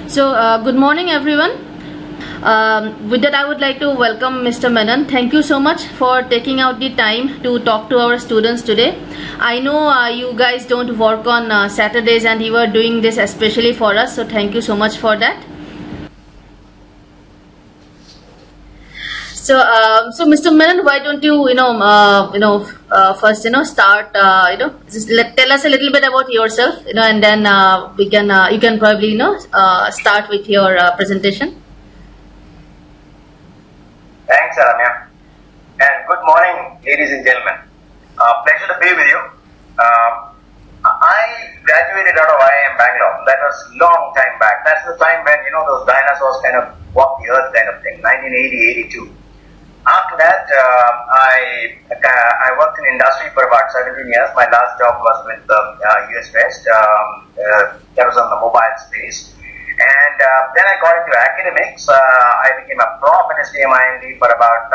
So, good morning, everyone. With that, I would like to welcome Mr. Menon. Thank you so much for taking out the time to talk to our students today. I know you guys don't work on Saturdays, and you are doing this especially for us. So, thank you so much for that. So, Mr. Menon, why don't you, first, start, just tell us a little bit about yourself, and then you can probably, start with your presentation. Thanks, Aramya. And good morning, ladies and gentlemen. Pleasure to be with you. I graduated out of IIM Bangalore. That was long time back. That's the time when, those dinosaurs kind of walked the earth kind of thing, 1980, 82. After that, I worked in industry for about 17 years. My last job was with US West. That was on the mobile space. And then I got into academics. I became a prof in IIMB for about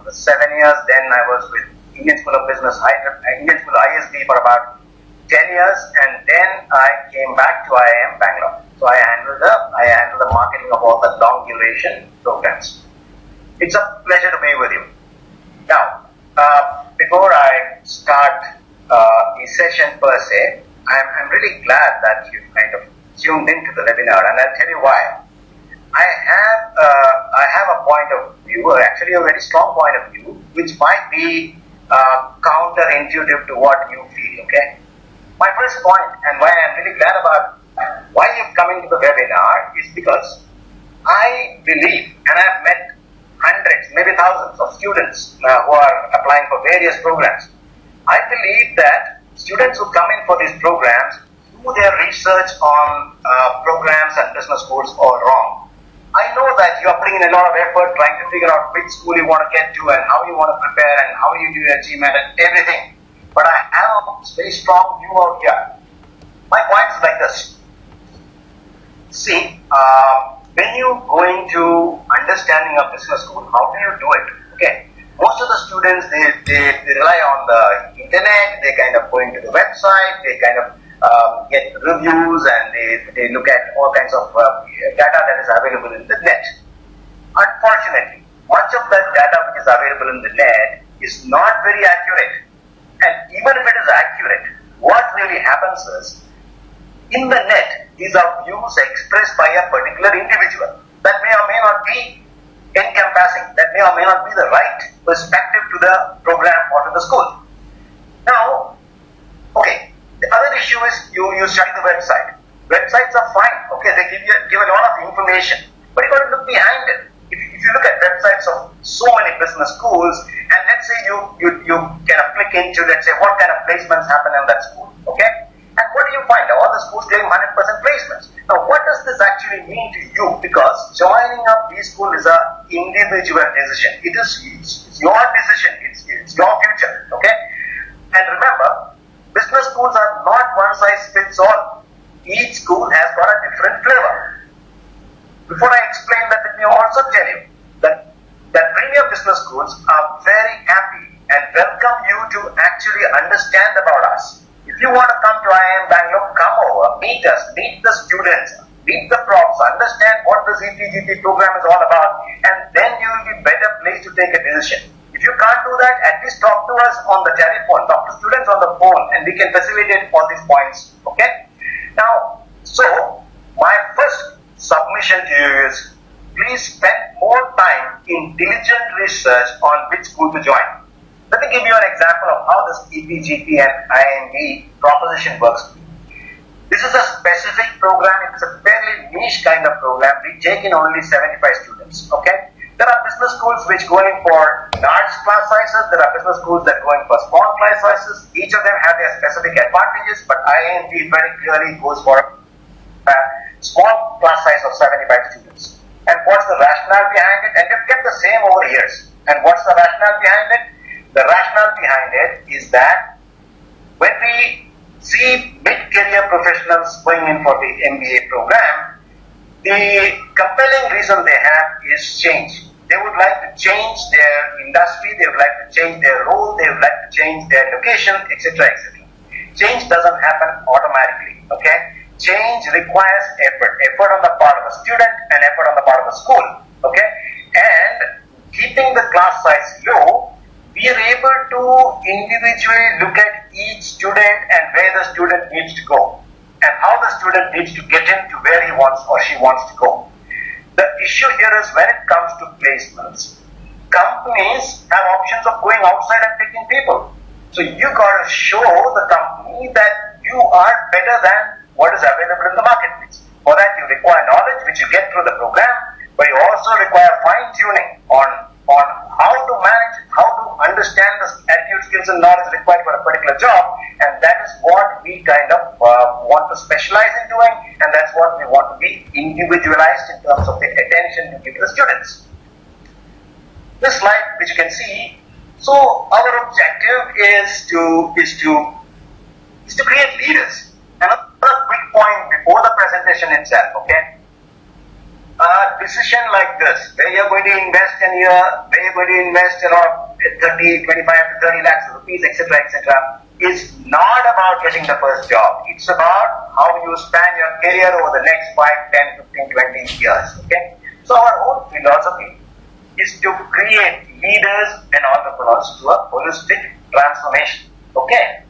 7 years. Then I was with Indian School of Business, Indian School ISB for about 10 years. And then I came back to IIM Bangalore. So I handled the marketing of all the long duration programs. It's a pleasure to be with you. Now, before I start the session per se, I'm really glad that you kind of tuned into the webinar, and I'll tell you why. I have a point of view, or actually a very strong point of view, which might be counterintuitive to what you feel, okay? My first point, and why I'm really glad about why you've come into the webinar, is because I believe, and I've met hundreds, maybe thousands of students who are applying for various programs. I believe that students who come in for these programs do their research on programs and business schools all wrong. I know that you are putting in a lot of effort trying to figure out which school you want to get to and how you want to prepare and how you do your GMAT and everything. But I have a very strong view out here. My point is like this. See, when you go into understanding of business school, how do you do it? Okay, most of the students, they rely on the internet, they kind of go into the website, they kind of get reviews, and they look at all kinds of data that is available in the net. Unfortunately, much of that data which is available in the net is not very accurate. And even if it is accurate, what really happens is, in the net, these are views expressed by a particular individual that may or may not be encompassing, that may or may not be the right perspective to the program or to the school. Now, okay, the other issue is you study the website. Websites are fine, okay, they give a lot of information, but you got to look behind it. If you look at websites of so many business schools, and let's say you kind of click into, let's say, what kind of placements happen in that school, okay? And what do you find? All the schools getting 100% placements. Now, what does this actually mean to you? Because joining up these schools is an individual decision. It's your decision. It's your future. Okay? And remember, business schools are not one size fits all. Each school has got a different flavor. Before I explain that, let me also tell you that premium business schools are very happy and welcome you to actually understand about us. If you want to come to IIM Bangalore, come over, meet us, meet the students, meet the profs, understand what this EPGP program is all about, and then you will be better placed to take a decision. If you can't do that, at least talk to us on the telephone, talk to students on the phone, and we can facilitate all these points. Okay? Now, so my first submission to you is, please spend more time in diligent research on which school to join. Let me give you an example of how this EPGP and IIMB proposition works. This is a specific program. It's a fairly niche kind of program. We take in only 75 students. Okay. There are business schools which go in for large class sizes. There are business schools that go in for small class sizes. Each of them have their specific advantages, but IIMB very clearly goes for a small class size of 75 students. And what's the rationale behind it? And we've kept the same over years. And what's the rationale behind it? The rationale behind it is that when we see mid-career professionals going in for the MBA program, the compelling reason they have is change. They would like to change their industry, they would like to change their role, they would like to change their location, etc., etc. Change doesn't happen automatically, okay? Change requires effort on the part of of the student and effort on the part of the school. Okay, and keeping the class size low, we are able to individually look at each student and where the student needs to go and how the student needs to get into where he wants or she wants to go. The issue here is when it comes to placements, companies have options of going outside and picking people. So you got to show the company that you are better than what is available in the marketplace. For that you require knowledge which you get through the program, but you also require fine tuning on how to manage, how to understand the attitude, skills and knowledge required for a particular job, and that is what we kind of want to specialize in doing, and that's what we want to be individualized in terms of the attention to give to the students. This slide which you can see, so our objective is to create leaders. Another quick point before the presentation itself, okay? A decision like this, where you're going to invest in your, where you're going to invest around 25 to 30 lakhs of rupees, etc., is not about getting the first job. It's about how you span your career over the next 5, 10, 15, 20 years, okay? So our whole philosophy is to create leaders and entrepreneurs through a holistic transformation, okay?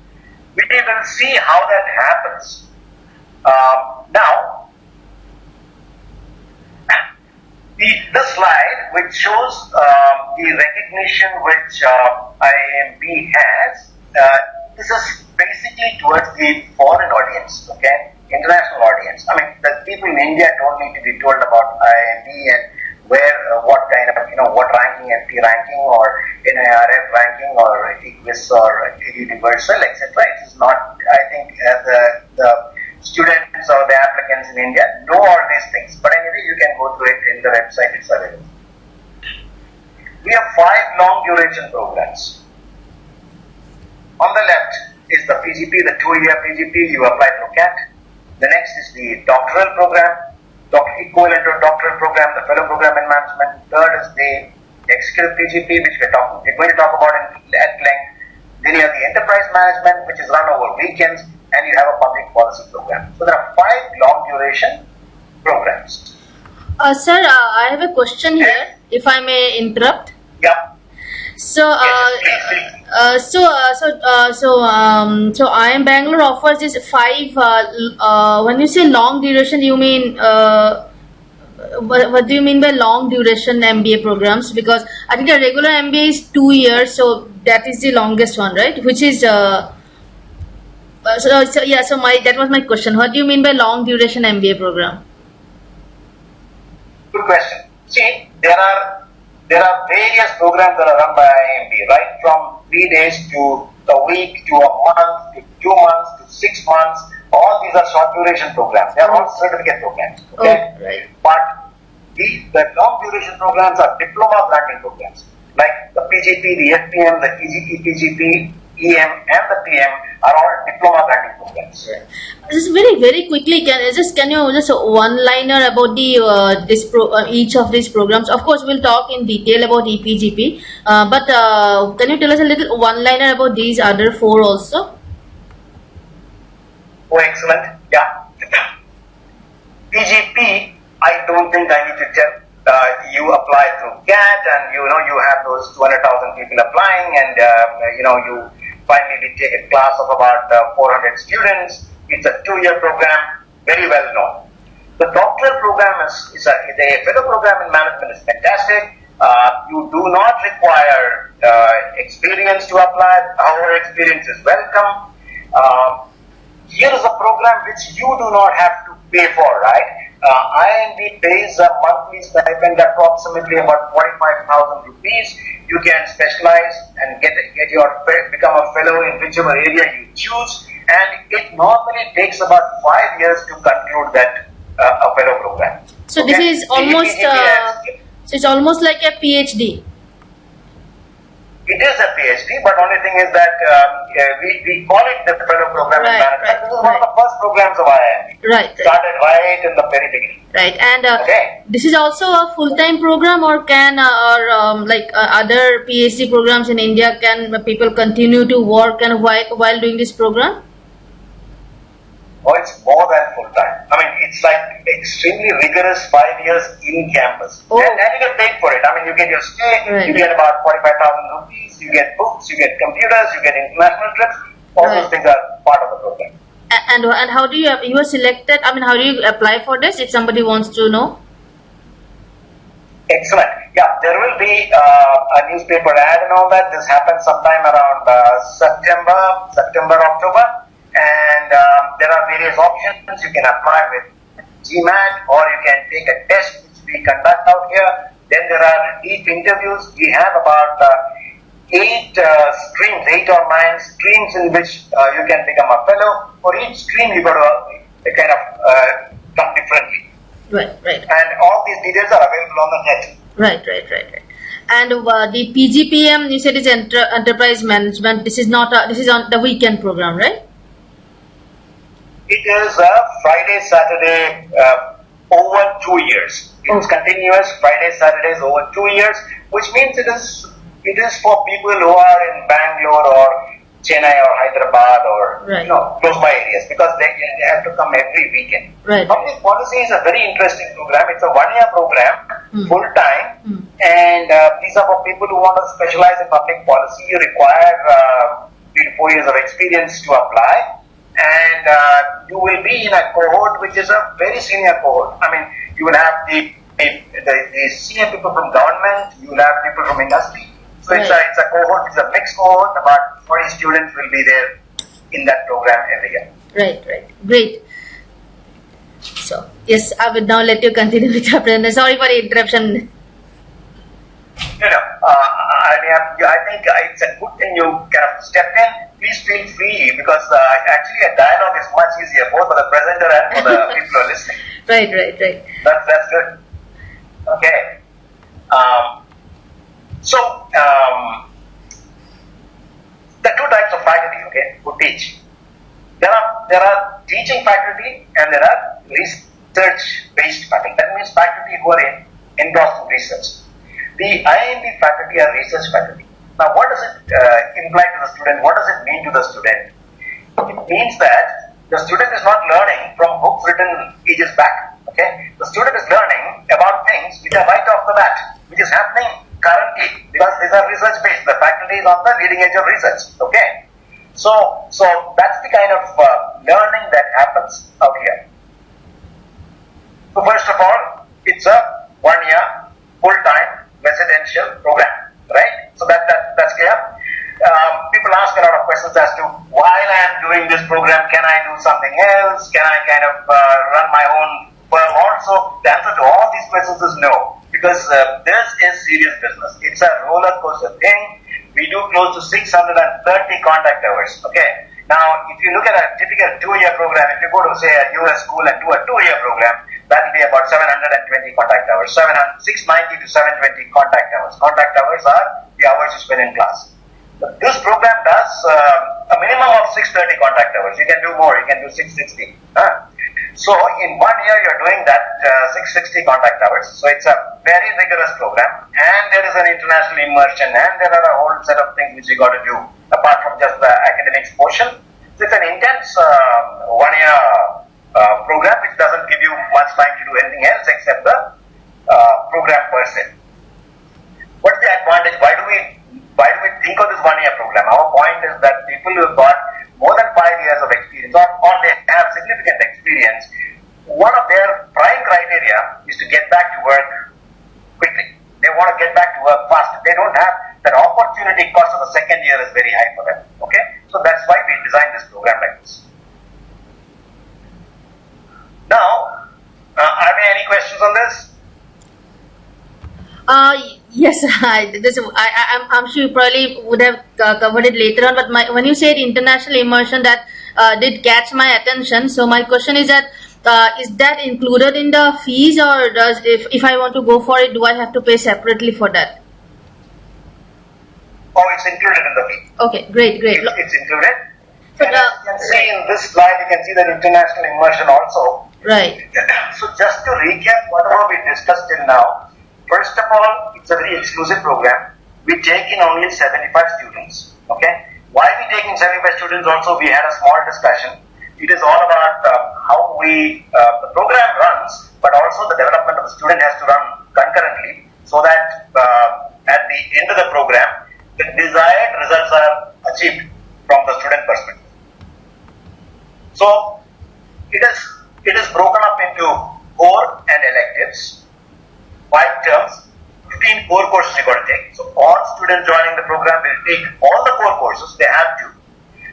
We will see how that happens. Now, the slide which shows the recognition which IIMB has, this is basically towards the foreign audience, okay, international audience. I mean, the people in India don't need to be told about IIMB and where, what kind of, what ranking, FT ranking or NIRF ranking or EQUIS or Universal, etc. It is not, I think, the students or the applicants in India know all these things, but anyway you can go through it in the website, it's available. We have 5 long duration programs. On the left is the PGP, the 2-year PGP, you apply through CAT. The next is the doctoral program, equivalent to a doctoral program, the fellow program in management. Third is the executive PGP, which we're going to talk about at length. Then you have the enterprise management, which is run over weekends, and you have a public policy program. So there are 5 long duration programs. Sir, I have a question here, if I may interrupt. Yeah. So, so IIM Bangalore offers this 5. When you say long duration, you mean what do you mean by long duration MBA programs? Because I think the regular MBA is 2 years, so that is the longest one, right? Which is that was my question. What do you mean by long duration MBA program? Good question. See, there are various programs that are run by IIMB, right? From 3 days to a week to a month to 2 months to 6 months. All these are short duration programs. They are all certificate programs. Okay? Oh, right. But the long duration programs are diploma granting programs. Like the PGP, the FPM, the EPGP, EM and the PM are all diploma granting programs. Right. Just very quickly, can you just one-liner about the each of these programs? Of course, we'll talk in detail about EPGP, but can you tell us a little one-liner about these other 4 also? Oh, excellent. Yeah. PGP, I don't think I need to tell. You apply through GAT and you have those 200,000 people applying and you finally take a class of about 400 students. It's a 2-year program, very well known. The doctoral program is the fellow program in management is fantastic. You do not require experience to apply. However, experience is welcome. Here is a program which you do not have to pay for, right? IIMB pays a monthly stipend approximately about 45,000 rupees. You can specialize and become a fellow in whichever area you choose, and it normally takes about 5 years to conclude that a fellow program. So okay? This is almost so it's almost like a PhD. It is a PhD, but only thing is that we call it the fellow program in management. Right, this is one of the first programs of IIMB. Right. Started right in the very beginning. Right, and this is also a full-time program, or can other PhD programs in India, can people continue to work and while doing this program? Oh, it's more than full time. I mean, it's like extremely rigorous 5 years in campus. Oh. And you get paid for it. I mean, you get your stay, Right. you get about 45,000 rupees, you get books, you get computers, you get international trips. All Right. those things are part of the program. And how do you were selected? I mean, how do you apply for this if somebody wants to know? Excellent. Yeah, there will be a newspaper ad and all that. This happens sometime around September, October. And there are various options. You can apply with GMAT or you can take a test which we conduct out here. Then there are deep interviews. We have about 8 or 9 streams in which you can become a fellow. For each stream, you got to kind of come differently. Right. And all these details are available on the net. Right. And the PGPM, you said is enterprise management. This is on the weekend program, right? It is a Friday, Saturday over 2 years. It is continuous Friday, Saturdays over 2 years, which means it is for people who are in Bangalore or Chennai or Hyderabad or Right. close by areas, because they have to come every weekend. Right. Public policy is a very interesting program. It's a 1-year program, full time, and these are for people who want to specialize in public policy. You require 3 to 4 years of experience to apply, and you will be in a cohort which is a very senior cohort. I mean, you will have the senior people from government, you will have people from industry. So it's a cohort, it's a mixed cohort. About 40 students will be there in that program every year. Right. Great. So, yes, I will now let you continue with your presentation. Sorry for the interruption. I think it's a good thing you kind of stepped in. Please feel free, because actually a dialogue is much easier, both for the presenter and for the people who are listening. Right. That's good. Okay. So, there are 2 types of faculty, okay, who teach. There are teaching faculty and there are research-based faculty. That means faculty who are engrossed in research. The IIMB faculty are research faculty. Now, what does it imply to the student? What does it mean to the student? It means that the student is not learning from books written ages back. Okay, the student is learning about things which are right off the bat, which is happening currently, because these are research based. The faculty is on the leading edge of research. Okay, so that's the kind of learning that happens out here. So first of all, it's a 1-year full-time residential program, right? So that's clear. People ask a lot of questions as to, while I am doing this program, can I do something else? Can I kind of run my own firm also? The answer to all these questions is no, because this is serious business. It's a roller coaster thing. We do close to 630 contact hours. Okay. Now, if you look at a typical 2-year program, if you go to say a US school and do a 2-year program, that will be about 720 contact hours. 690 to 720 contact hours. Contact hours are the hours you spend in class. But this program does a minimum of 630 contact hours. You can do more. You can do 660. So in 1 year, you're doing that 660 contact hours. So it's a very rigorous program, and there is an international immersion, and there are a whole set of things which you got to do apart from just the academics portion. So it's an intense 1-year program which doesn't give you much time to do anything else except the program per se. What's the advantage? Why do we think of this 1-year program? Our point is that people who have got more than 5 years of experience, or they have significant experience, one of their prime criteria is to get back to work quickly. They want to get back to work fast. They don't have that opportunity cost of the second year is very high for them. Okay, so that's why we designed this program like this. Now, are there any questions on this? Yes, I'm sure you probably would have covered it later on, but when you said international immersion, that did catch my attention. So my question is that, is that included in the fees, or if I want to go for it, do I have to pay separately for that? Oh, it's included in the fee. Okay, great. It's included. So and as you can see in this slide, you can see that international immersion also. Right. So just to recap whatever we discussed till now, first of all, it's a very exclusive program. We take in only 75 students. Okay. Why we take in 75 students also, we had a small discussion. It is all about how the program runs, but also the development of the student has to run concurrently, so that at the end of the program, the desired results are achieved from the student perspective. So it is broken up into core and electives, 5 terms, 15 core courses you got to take. So all students joining the program will take all the core courses. They have to,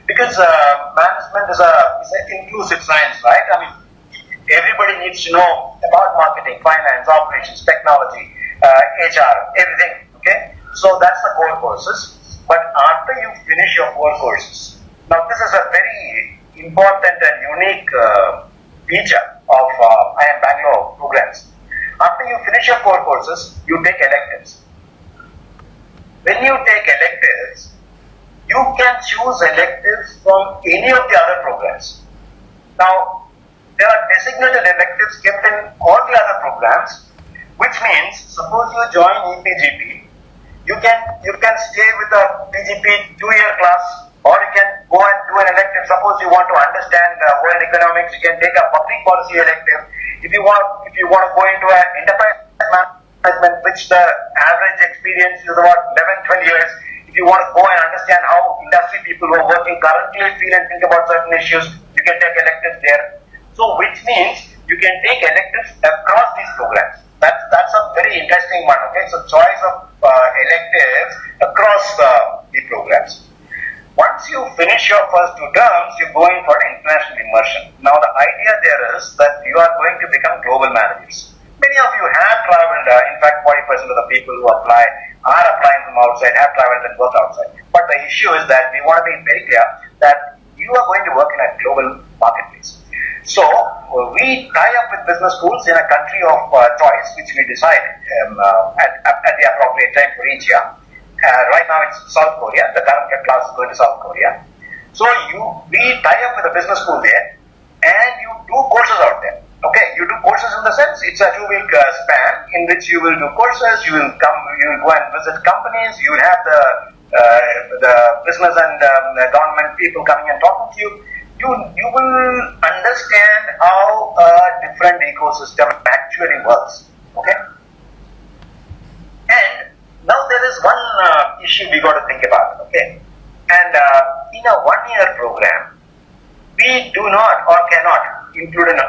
because management is an inclusive science, right? I mean, everybody needs to know about marketing, finance, operations, technology, HR, everything. Okay, so that's the core courses. But after you finish your core courses, now this is a very important and unique feature of IIM Bangalore programs. After you finish your core courses, you take electives. When you take electives, you can choose electives from any of the other programs. Now, there are designated electives kept in all the other programs, which means, suppose you join EPGP, you can stay with the PGP 2-year class, or you can go and do an elective. Suppose you want to understand world economics, you can take a public policy elective. If you want to go into an enterprise management, which the average experience is about 11-12 years, if you want to go and understand how industry people who are working currently feel and think about certain issues, you can take electives there. So which means you can take electives across these programs. That's a very interesting one. Okay, so choice of electives across the programs. Once you finish your first 2 terms, you go in for international immersion. Now the idea there is that you are going to become global managers. Many of you have traveled, in fact 40% of the people who apply are applying from outside, have traveled and worked outside. But the issue is that we want to be very clear that you are going to work in a global marketplace. So we tie up with business schools in a country of choice, which we decide at the appropriate time for each year. Right now it's South Korea. The current class is going to South Korea. So we tie up with a business school there, and you do courses out there. Okay, you do courses in the sense it's a 2-week span in which you will do courses. You will go and visit companies. You will have the business and government people coming and talking to you. You will understand how a different ecosystem actually works. Okay, and now there is one issue we got to think about. Okay, and in a 1-year program, we do not or cannot include an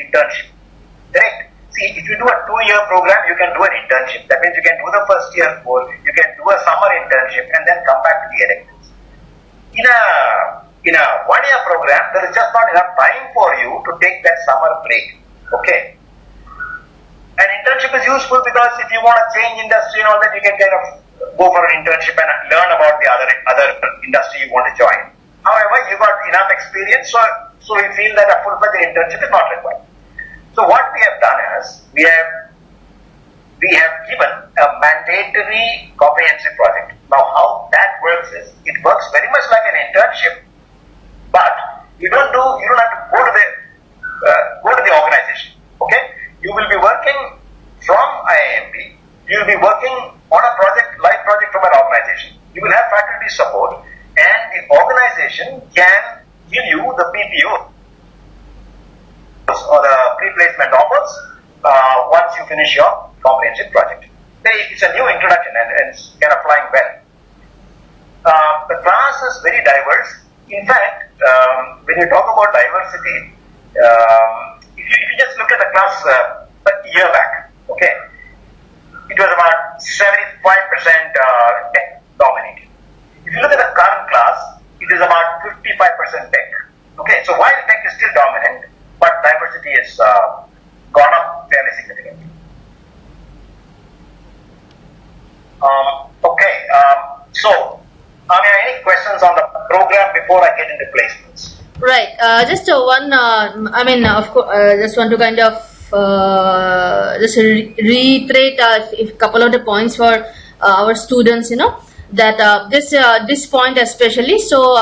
internship. Correct? See, if you do a 2-year program, you can do an internship. That means you can do the first year course, you can do a summer internship, and then come back to the electives. In a 1-year program, there is just not enough time for you to take that summer break. Okay. An internship is useful because if you want to change industry and all that, you can kind of go for an internship and learn about the other industry you want to join. However, you got enough experience, so we feel that a full-fledged internship is not required. So what we have done is we have given a mandatory comprehensive project. Now, how that works is it works very much like an internship, but you don't have to go to the organization. Okay, you will be working from IIMB. You will be working on a live project from an organization. You will have faculty support, and the organization can give you the PPO or the pre-placement offers once you finish your comprehensive project. It's a new introduction and it's kind of flying well. The class is very diverse. In fact, when you talk about diversity, if you just look at the class a year back, okay, it was about 75% tech dominated. If you look at the current class, it is about 55% tech. Okay, so while tech is still dominant, but diversity has gone up fairly significantly. So, any questions on the program before I get into placements? Right. Just one. Of course, just want to kind of just reiterate a couple of the points for our students. that this point especially. So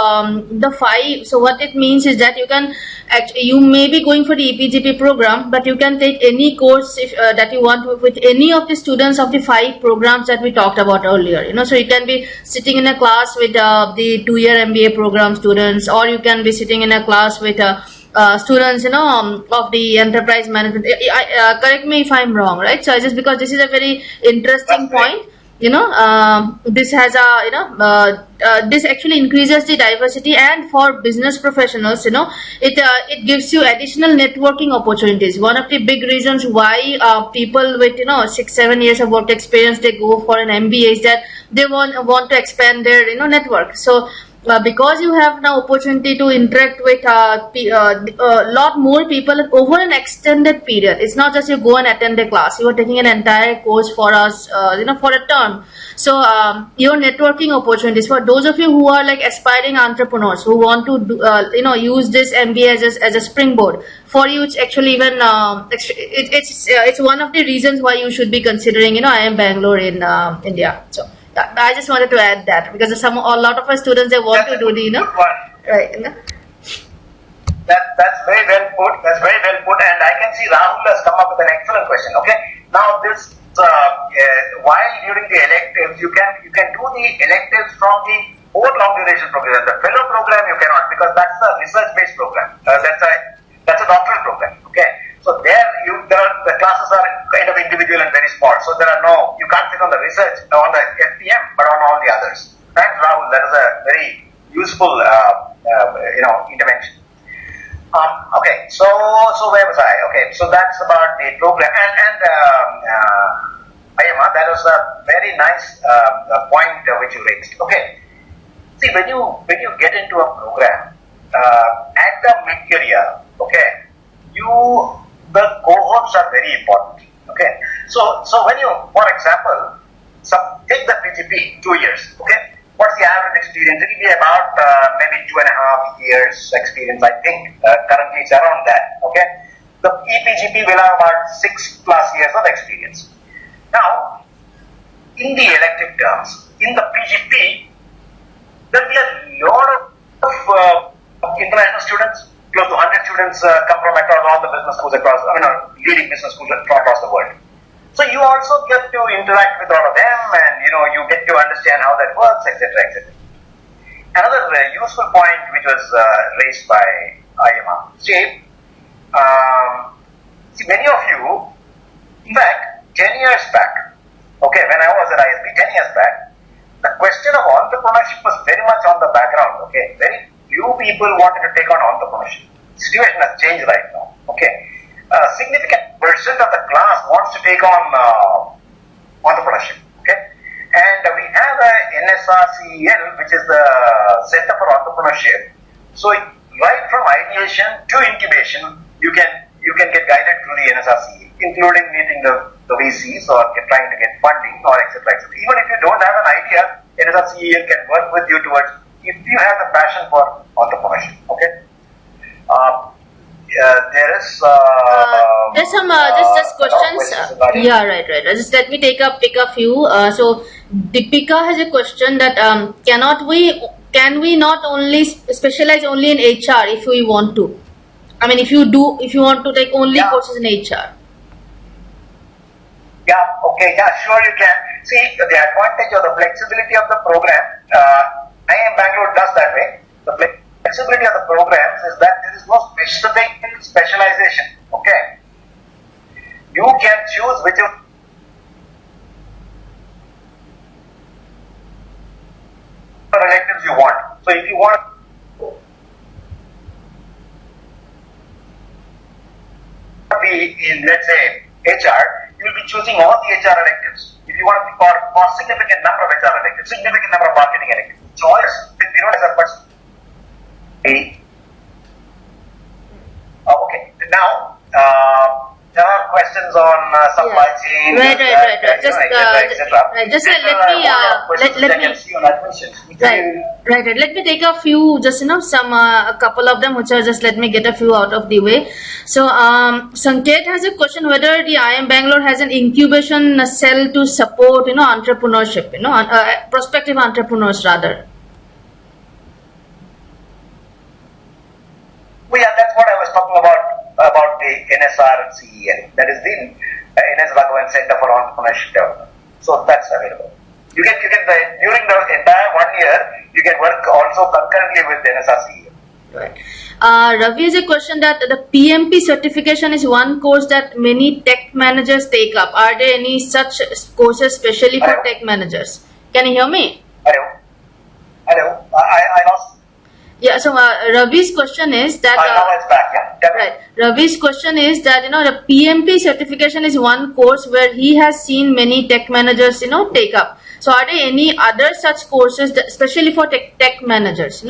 the 5, so what it means is that you can you may be going for the EPGP program, but you can take any course if, that you want with any of the students of the 5 programs that we talked about earlier. So you can be sitting in a class with the 2-year MBA program students, or you can be sitting in a class with students of the enterprise management. Correct me if I'm wrong, right? So just because this is a very interesting point, this has a this actually increases the diversity, and for business professionals, it gives you additional networking opportunities. One of the big reasons why people with 6-7 years of work experience, they go for an MBA, is that they want to expand their network. So because you have now opportunity to interact with a lot more people over an extended period. It's not just you go and attend a class. You are taking an entire course for us, for a term. So your networking opportunities for those of you who are like aspiring entrepreneurs who want to do, use this MBA as a springboard. For you, it's actually even it's one of the reasons why you should be considering IIM Bangalore in India. So I just wanted to add that, because a lot of our students, they want to do the right. That's very well put. That's very well put, and I can see Rahul has come up with an excellent question. Okay, now this while during the electives you can do the electives from the whole long duration program. The fellow program you cannot, because that's a research based program. That's a doctoral program. Okay, so the classes are kind of individual and very small. So you can't sit on the research on the FPM, but on all the others. Thanks, Rahul. That is a very useful intervention. Okay, so where was I? Okay, so that's about the program, and Ayama, that was a very nice point which you raised. Okay, see, when you get into a program at the mid-career, okay, the cohorts are very important. Okay, so when you, for example, take the PGP 2 years. Okay, what's the average experience? It will be about maybe 2.5 years experience, I think. Currently it's around that. Okay, the EPGP will have about 6+ years of experience. Now, in the elective terms, in the PGP, there will be a lot of international students. Close to 100 students come from across all the business schools leading business schools across the world. So you also get to interact with all of them, and you get to understand how that works, etc., etc. Another useful point which was raised by Ayama. See, many of you, in fact, 10 years back, okay, when I was at ISB 10 years back, the question of entrepreneurship was very much on the background. Okay, very few people wanted to take on entrepreneurship. The situation has changed right now. Okay, a significant percent of the class wants to take on entrepreneurship. Okay, and we have a NSRCEL, which is the Center for Entrepreneurship. So right from ideation to incubation, you can get guided through the NSRCEL, including meeting the VCs or trying to get funding or etc. Even if you don't have an idea, NSRCEL can work with you towards, if you have the passion for entrepreneurship. Okay. There is there's some just questions. Yeah, right. Just let me pick a few. So Deepika has a question that can we not only specialize only in HR if we want to? I mean, if you want to take only courses in HR. Yeah, okay, yeah, sure you can. See, the advantage or the flexibility of the program, IIM Bangalore does that way. The flexibility of the programs is that there is no specific specialization, okay. You can choose whichever electives you want. So if you want to be in, let's say, HR, you will be choosing all the HR electives. If you want to be for significant number of HR electives, significant number of marketing electives, choice, you don't have much. Okay, now there are questions questions on supply chain, right. Just let me see on admissions. Right. Let me take a few, just some a couple of them, which are just let me get a few out of the way. So, Sanket has a question whether the IIM Bangalore has an incubation cell to support entrepreneurship, prospective entrepreneurs rather. Well, yeah, that's what I was talking about the NSR-CEL, that is the NS Raghavan Center for Entrepreneurship Development. So that's available. You can during the entire 1 year, you can work also concurrently with the NSR-CEL. Right. Ravi has a question that the PMP certification is one course that many tech managers take up. Are there any such courses specially for tech managers? Can you hear me? Hello. I lost. Yeah, so Ravi's question is that now it's back, yeah. Right. Ravi's question is that the PMP certification is one course where he has seen many tech managers take up. So are there any other such courses that, especially for tech managers,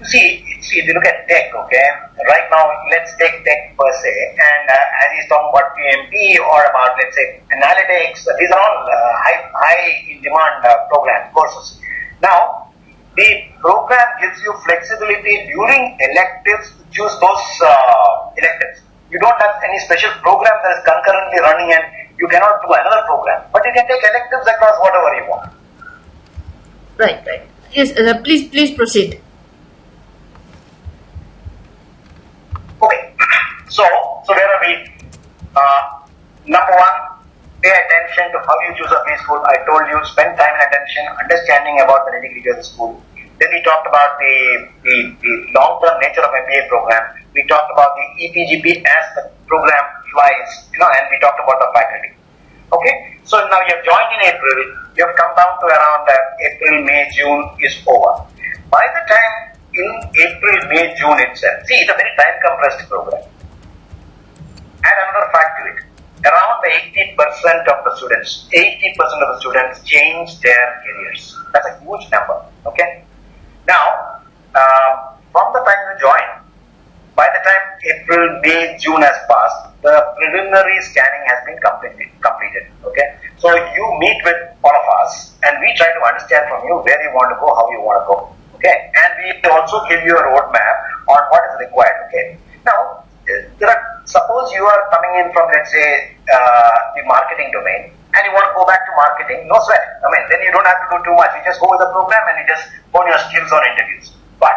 See, if you look at tech, okay, right now let's take tech per se, and as he's talking about PMP or about, let's say, analytics, these are all high in demand program courses. Now, the program gives you flexibility during electives to choose those electives. You don't have any special program that is concurrently running and you cannot do another program, but you can take electives across whatever you want. Right. Yes, please proceed. Okay, so where are we? Number one, pay attention to how you choose a B school. I told you, spend time and attention, understanding about the nitty-gritty of the school. Then we talked about the long-term nature of MBA program. We talked about the EPGP as the program flies, and we talked about the faculty. Okay, so now you have joined in April. You have come down to around April, May, June is over. By the time in April, May, June itself. See, it's a very time-compressed program. Add another fact to it. Around 80% of the students change their careers. That's a huge number. Okay. Now, from the time you join, by the time April, May, June has passed, the preliminary scanning has been completed. Okay. So you meet with all of us, and we try to understand from you where you want to go, how you want to go. Okay, and we also give you a roadmap on what is required. Okay, now suppose you are coming in from, let's say, the marketing domain, and you want to go back to marketing. No sweat. I mean, then you don't have to do too much. You just go with the program and you just hone your skills on interviews. But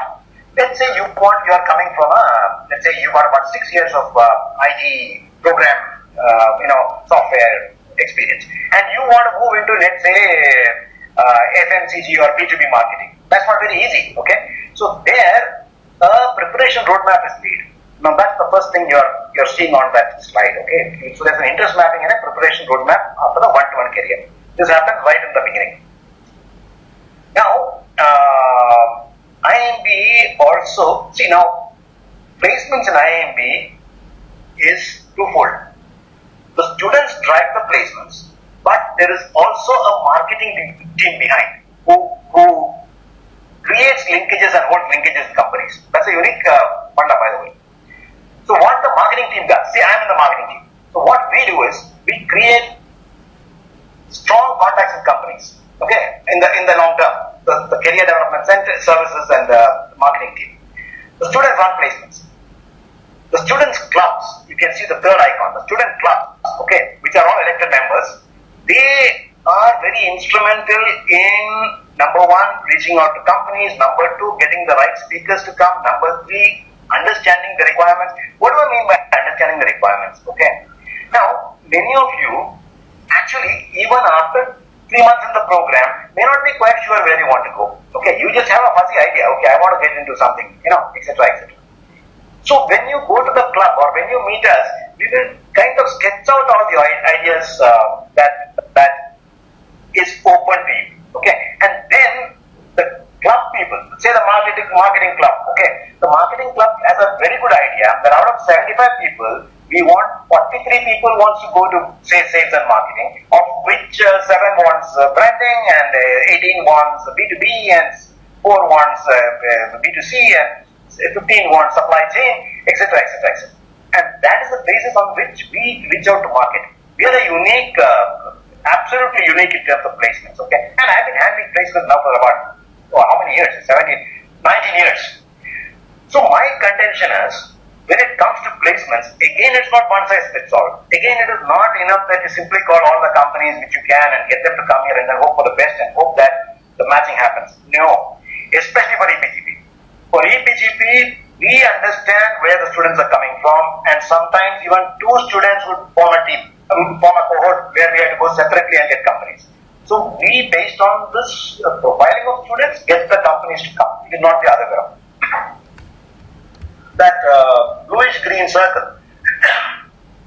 let's say you are coming from let's say you got about 6 years of IT program, software experience, and you want to move into, let's say, FMCG or B2B marketing. That's not very easy, okay? So there, a preparation roadmap is made. Now that's the first thing you're seeing on that slide, okay? So there's an interest mapping and a preparation roadmap after the one-to-one career. This happens right in the beginning. Now, IIMB also, see now, placements in IIMB is twofold. The students drive the placements, but there is also a marketing team behind who creates linkages and holds linkages with companies. That's a unique funda, by the way. So what the marketing team does, see, I'm in the marketing team. So what we do is we create strong contacts with companies. Okay, in the long term, the career development center services and the marketing team. The students run placements. The students' clubs, you can see the third icon, the student clubs, okay, which are all elected members. They are very instrumental in, number one, reaching out to companies, number two, getting the right speakers to come, number three, understanding the requirements. What do I mean by understanding the requirements? Okay. Now, many of you, actually, even after 3 months in the program, may not be quite sure where you want to go. Okay, you just have a fuzzy idea. Okay, I want to get into something, etc., etc. So when you go to the club or when you meet us, we will kind of sketch out all the ideas that is open to you. Okay, and then the club people, say the marketing club. Okay, the marketing club has a very good idea that out of 75 people, we want 43 people wants to go to, say, sales and marketing, of which 7 wants branding and 18 wants B2B and 4 wants B2C and 15 want supply chain, etc., etc., etc. And that is the basis on which we reach out to market. We are a unique, absolutely unique in terms of placements, okay? And I've been handling placements now for about, how many years? 17, 19 years. So my contention is, when it comes to placements, again it's not one size fits all. Again, it is not enough that you simply call all the companies which you can and get them to come here and then hope for the best and hope that the matching happens. No, especially for EPGP. For EPGP, we understand where the students are coming from, and sometimes even two students would form a team, form a cohort where we have to go separately and get companies. So we, based on this profiling of students, get the companies to come. It is not the other way around. That bluish-green circle,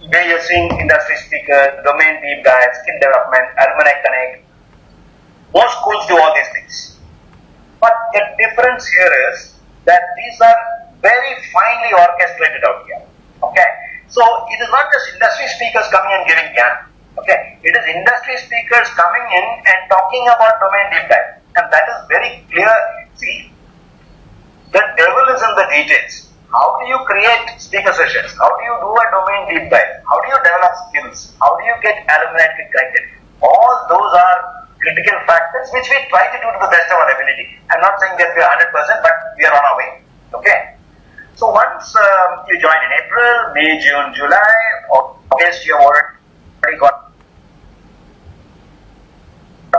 where you're seeing industry speakers, domain deep dives, skill development, alumni connect. Most schools do all these things. But the difference here is that these are very finely orchestrated out here. Okay? So it is not just industry speakers coming and giving GMAT. Okay? It is industry speakers coming in and talking about domain deep dive. And that is very clear. See, the devil is in the details. How do you create speaker sessions? How do you do a domain deep dive? How do you develop skills? How do you get alumni connected? All those are critical factors which we try to do to the best of our ability. I'm not saying that we are 100%, but we are on our way. Okay? So once you join in April, May, June, July, August, you have already got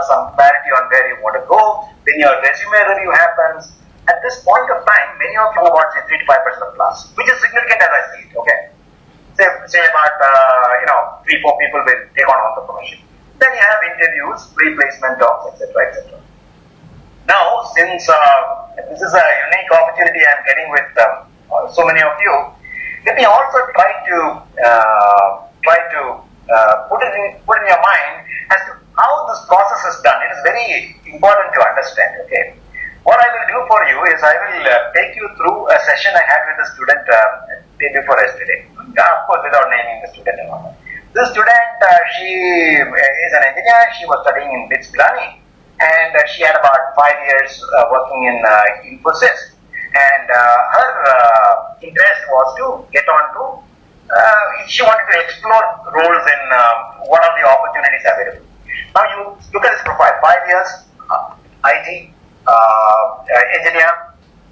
some clarity on where you want to go. Then your resume review happens. At this point of time, many of you about say 3 to 5% of class, which is significant as I see it. Okay, say about 3-4 people will take on entrepreneurship. Then you have interviews, pre-placement talks, etc., etc. Now, since this is a unique opportunity I'm getting with so many of you, let me also try to put in your mind as to how this process is done. It is very important to understand. Okay. What I will do for you is I will take you through a session I had with a student day before yesterday. Of course, without naming the student and all. This student, she is an engineer. She was studying in BITS Pilani, and she had about 5 years working in Infosys. And her interest was to get on to, she wanted to explore roles in what are the opportunities available. Now you look at this profile, 5 years, IT, engineer,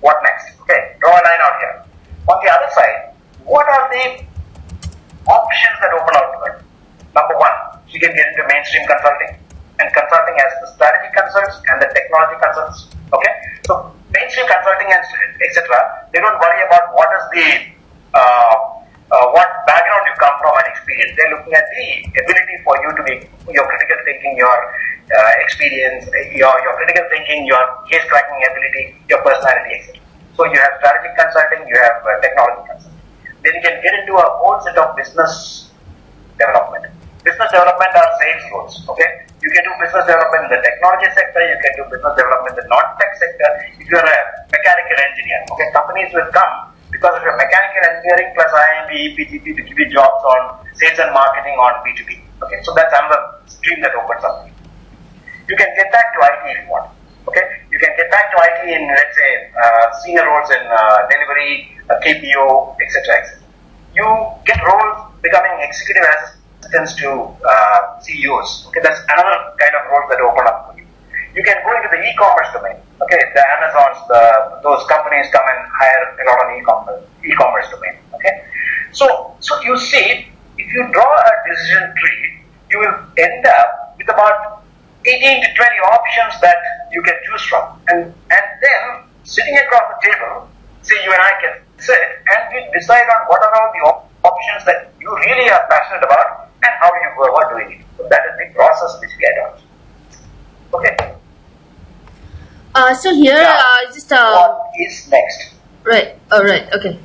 what next? Okay, draw a line out here. On the other side, what are the options that open out to her? Number one, she can get into mainstream consulting, and consulting has the strategy consults and the technology consults. Okay, so mainstream consulting and etc. They don't worry about what is the what background you come from and experience. They're looking at the ability for you to be your critical thinking, your experience, your critical thinking, your case cracking ability, your personality, etc. So you have strategic consulting, you have technology consulting. Then you can get into a whole set of business development. Business development are sales roles. Okay, you can do business development in the technology sector. You can do business development in the non-tech sector. If you are a mechanical engineer, okay, companies will come because of your mechanical engineering plus IIMB, EPGP to give you jobs on sales and marketing on B2B. Okay, so that's another stream that opens up. You can get back to IT if you want. Okay, you can get back to IT in, let's say, senior roles in delivery, KPO, etc., etc. You get roles becoming executive assistants to CEOs. Okay, that's another kind of role that open up for you. You can go into the e-commerce domain. Okay, the Amazons, those companies come and hire a lot on e-commerce domain. Okay, so you see, if you draw a decision tree, you will end up with about 18 to 20 options that you can choose from, and then sitting across the table, say you and I can sit and we decide on what are all the options that you really are passionate about and how you go about doing it. So that is the process which we adopt. Okay. So here, just what is next? Right. Oh, right. Okay.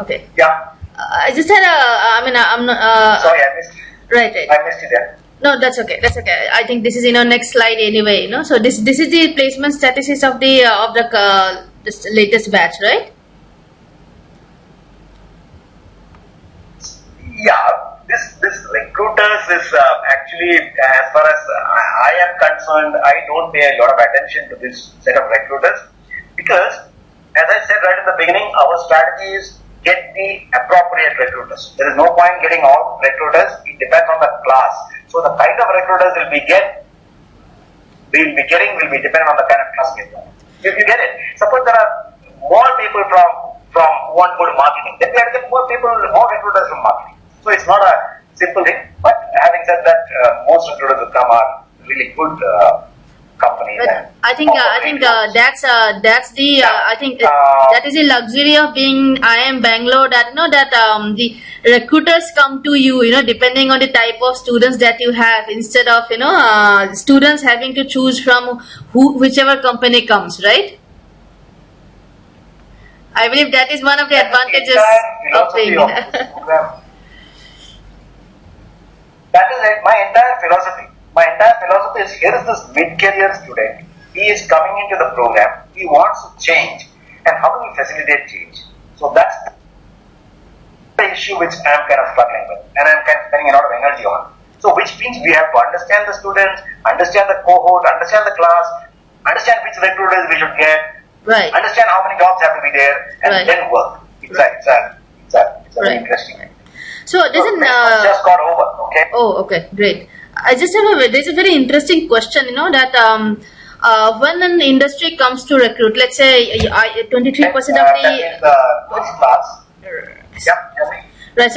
Okay. Yeah. I just had I'm not. Sorry, I missed. Right. I missed you there. No, that's okay. That's okay. I think this is in our next slide anyway. So this is the placement statistics of the this latest batch, right? Yeah. This recruiters is actually, as far as I am concerned, I don't pay a lot of attention to this set of recruiters because as I said right in the beginning, our strategy is get the appropriate recruiters. There is no point getting all recruiters. It depends on the class. So the kind of recruiters we'll be getting will be dependent on the kind of class we have. If you get it, suppose there are more people from who want to go to marketing, then we have to get more recruiters from marketing. So it's not a simple thing. But having said that, most recruiters who come are really good companies. I think that's the I think that is the luxury of being IIM Bangalore, that the recruiters come to you, depending on the type of students that you have, instead of students having to choose from whichever company comes, right? I believe that is one of the advantages of being. That is it. My entire philosophy is, here is this mid-career student. He is coming into the program. He wants to change. And how do we facilitate change? So that's the issue which I am kind of struggling with. And I am kind of spending a lot of energy on. So which means we have to understand the students, understand the cohort, understand the class, understand which recruiters we should get, right, understand how many jobs have to be there, and then work. It's very interesting. So doesn't just got over, okay? Oh, okay, great. I just have there's a very interesting question, that when an industry comes to recruit, let's say 23% of the first class. Yep. Right.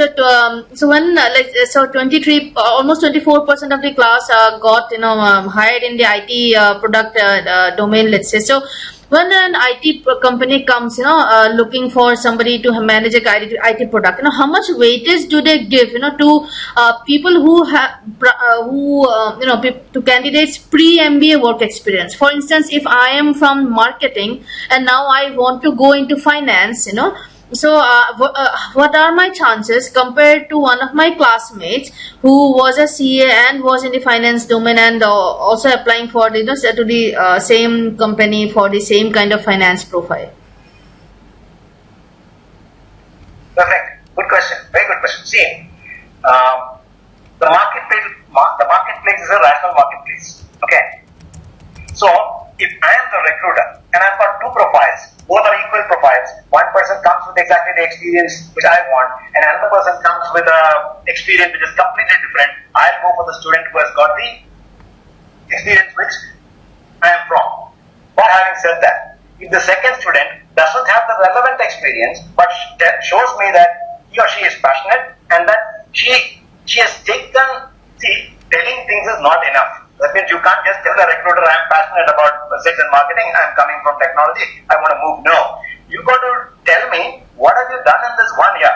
So when so 23, almost 24% of the class got hired in the IT product domain, let's say. So when an IT company comes, looking for somebody to manage a IT product, how much weightage do they give, to people who have, to candidates pre-MBA work experience? For instance, if I am from marketing and now I want to go into finance, so what are my chances compared to one of my classmates who was a CA and was in the finance domain and also applying for the to the same company for the same kind of finance profile? Perfect. Good question. Very good question. See, the marketplace is a rational marketplace. Okay. So if I am the recruiter and I've got two profiles, both are equal profiles. One person comes with exactly the experience which I want, and another person comes with a experience which is completely different. I'll go for the student who has got the experience which I am from. But having said that, if the second student doesn't have the relevant experience, but shows me that he or she is passionate and that she has taken, telling things is not enough. That means you can't just tell the recruiter, I'm passionate about sales and marketing, I'm coming from technology, I want to move. No. You got to tell me, what have you done in this 1 year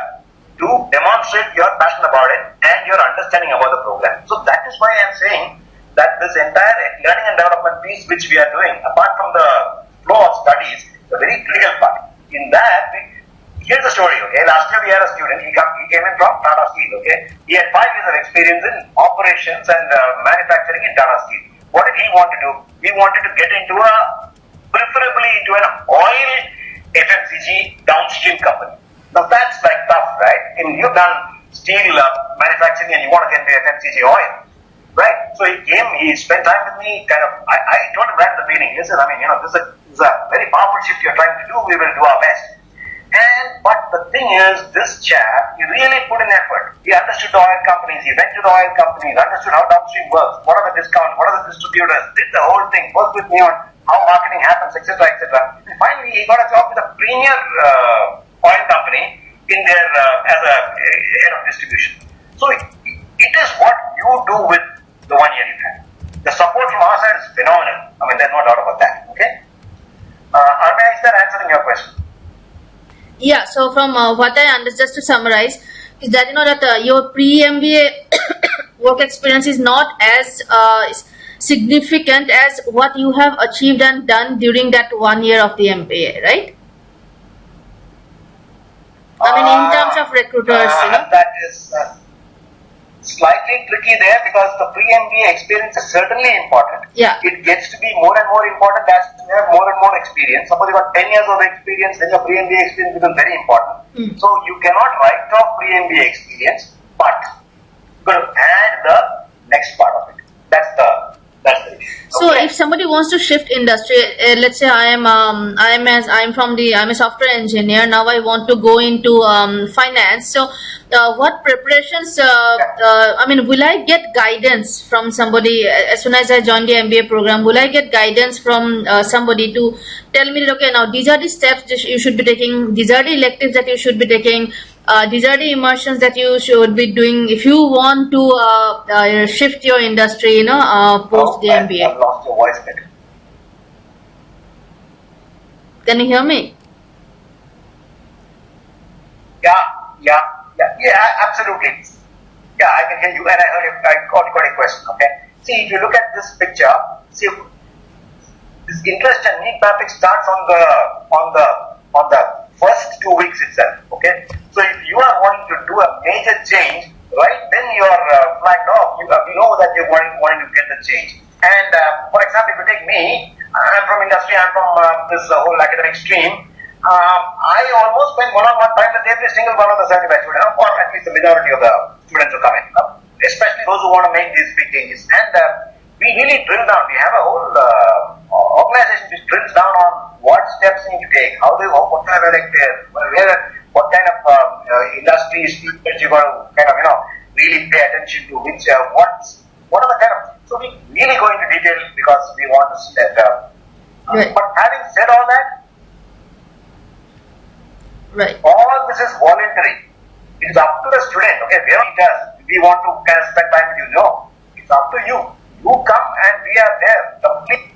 to demonstrate your passion about it and your understanding about the program. So that is why I'm saying that this entire learning and development piece which we are doing, apart from the flow of studies, is a very critical part. In that, here's the story, okay? Last year we had a student, he came in from Tata Steel, okay? He had 5 years of experience in operations and manufacturing in Tata Steel. What did he want to do? He wanted to get into preferably into an oil FMCG downstream company. Now that's like tough, right? I mean, you've done steel manufacturing and you want to get into FMCG oil, right? So he came, he spent time with me, I told him right at the beginning, listen, this is a very powerful shift you're trying to do, we will do our best. But the thing is, this chap, he really put in effort. He understood the oil companies, he went to the oil companies, understood how downstream works, what are the discounts, what are the distributors, did the whole thing, worked with me on how marketing happens, etc., etc. And finally, he got a job with a premier oil company in their as a head of distribution. So it is what you do with the 1 year you have. The support from our side is phenomenal. There's no doubt about that. Okay? Armia, is that answering your question? Yeah, so from what I understand, just to summarize, is that that your pre-MBA work experience is not as significant as what you have achieved and done during that 1 year of the MBA, right? In terms of recruiters, that is slightly tricky there, because the pre-MBA experience is certainly important. Yeah. It gets to be more and more important as you have more and more experience. Suppose you got 10 years of experience, then your pre-MBA experience becomes very important. So you cannot write off pre-MBA experience, but you got to add the next part of it. That's the issue. So Okay. if somebody wants to shift industry, let's say I'm a software engineer. Now I want to go into finance. So what preparations? I mean, will I get guidance from somebody as soon as I join the MBA program? Will I get guidance from somebody to tell me that, okay, now these are the steps that you should be taking. These are the electives that you should be taking. These are the immersions that you should be doing if you want to shift your industry, post the MBA. I've lost your voice bit. Can you hear me? Yeah, absolutely. Yeah, I can hear you, and I got a question. Okay. See, if you look at this picture, see, this interest and need mapping starts on the first 2 weeks itself. Okay. So if you are wanting to do a major change, right, then you are flagged off. We know that you're wanting to get the change. And for example, if you take me, I'm from industry. I'm from this whole academic stream. I almost spend one-on-one time with every single one of the 75 students, or at least the majority of the students who come in, especially those who want to make these big changes. And we really drill down. We have a whole organization which drills down on what steps need to take, what kind of elective, what kind of industries that you got to kind of really pay attention to, which what are the kind of. So we really go into detail because we want to see that. Right. But having said all that. Right. All this is voluntary. It is up to the student. Okay, we want to kind of spend time with you. No, it's up to you. You come and we are there. Complete.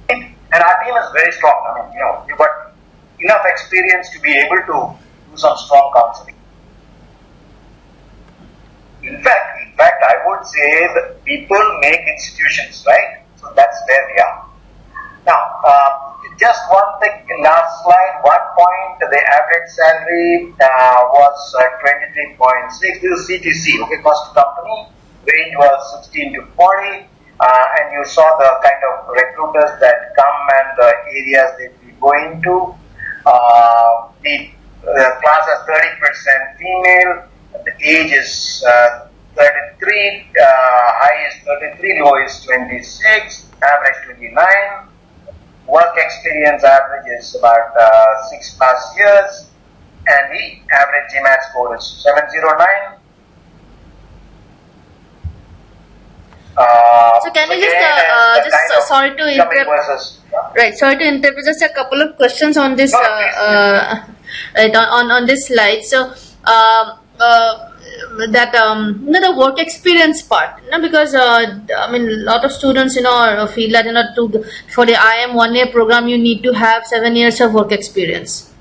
And our team is very strong. I mean, you've got enough experience to be able to do some strong counseling. In fact, I would say that people make institutions, right? So that's where we are. Now, just one thing, last slide, 1 point, the average salary was 23.6, this is CTC, okay, cost to company, range was 16 to 40, and you saw the kind of recruiters that come and the areas that we go into. The class has 30% female, the age is 33, high is 33, low is 26, average 29. Work experience average is about 6+ years, and the average GMAT score is 709. So can you just sorry to interrupt. Right, sorry to interrupt. Just a couple of questions on this right on this slide. So that the work experience part, because I mean, a lot of students feel that for the IIM 1 year program you need to have 7 years of work experience.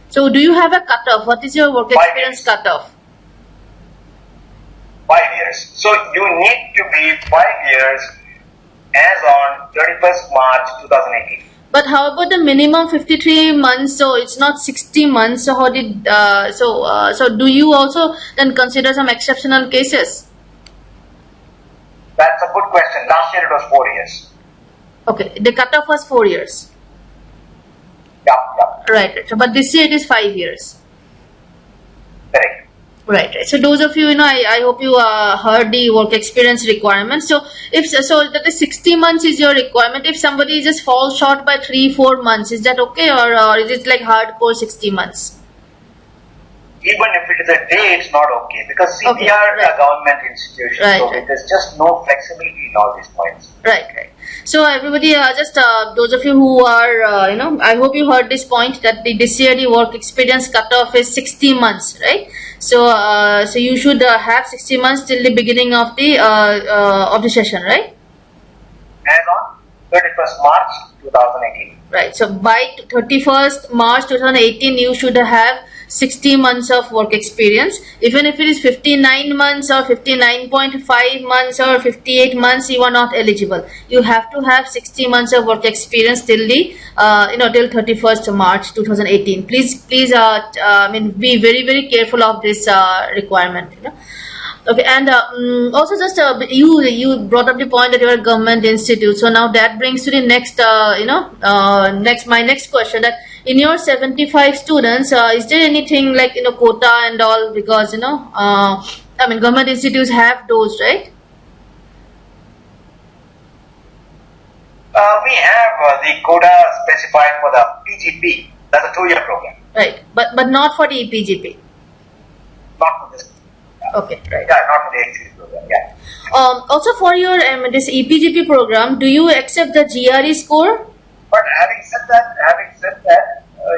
So do you have a cutoff? What is your work experience cutoff? 5 years. So you need to be 5 years as on 31st March 2018. But how about the minimum 53 months? So it's not 60 months. So how did so do you also then consider some exceptional cases? That's a good question. Last year it was 4 years. Okay, the cutoff was 4 years. Yeah. Right. So, but this year it is 5 years. Correct. Right. So those of you, I hope you heard the work experience requirements. So that is 60 months is your requirement. If somebody just falls short by 3-4 months, is that okay, or is it like hardcore 60 months? Even if it is a day, it's not okay, because we are a government institution, so there's just no flexibility in all these points. Right. So everybody, just those of you who are, I hope you heard this point that this year the work experience cutoff is 60 months, right? So you should have 60 months till the beginning of the session, right? As on 31st March 2018. Right. So by 31st March 2018, you should have 60 months of work experience. Even if it is 59 months or 59.5 months or 58 months, you are not eligible. You have to have 60 months of work experience till the till 31st March 2018. Please be very, very careful of this requirement. Okay, and also just you brought up the point that you are a government institute. So now that brings to the next my next question, that in your 75 students, is there anything like quota and all, because government institutes have those, right? We have the quota specified for the PGP. That's a 2-year program. Right, but not for the EPGP. Not for this. Okay, right. Yeah, not for the HCP program. Yeah. Also for your this EPGP program, do you accept the GRE score? But having said that,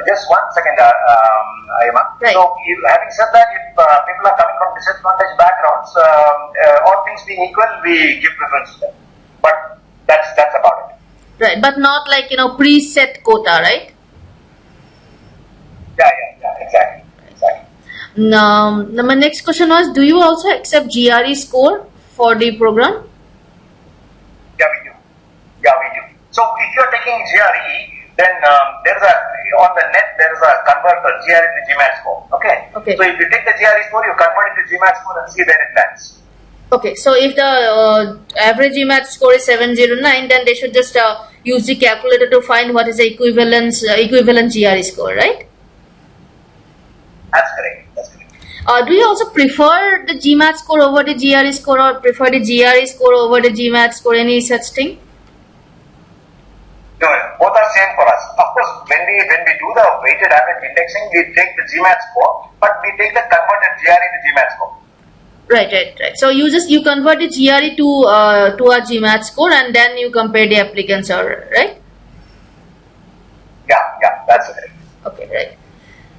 just 1 second, Ayama. Right. So, having said that, if people are coming from disadvantaged backgrounds, all things being equal, we give preference to them. But that's about it. Right, but not like preset quota, right? Yeah, exactly. Now, my next question was: do you also accept GRE score for the program? Yeah, we do. So, if you're taking GRE, then there is on the net there is a converter GRE to GMAT score. Okay. So if you take the GRE score, you convert it to GMAT score and see where it lands. Okay. So if the average GMAT score is 709, then they should just use the calculator to find what is the equivalent GRE score, right? That's correct. Do you also prefer the GMAT score over the GRE score, or prefer the GRE score over the GMAT score? Any such thing? No, both are same for us. Of course, when we do the weighted average indexing, we take the GMAT score, but we take the converted GRE to GMAT score. Right. So you convert the GRE to a GMAT score, and then you compare the applicants, right? Yeah, that's it. Okay, right.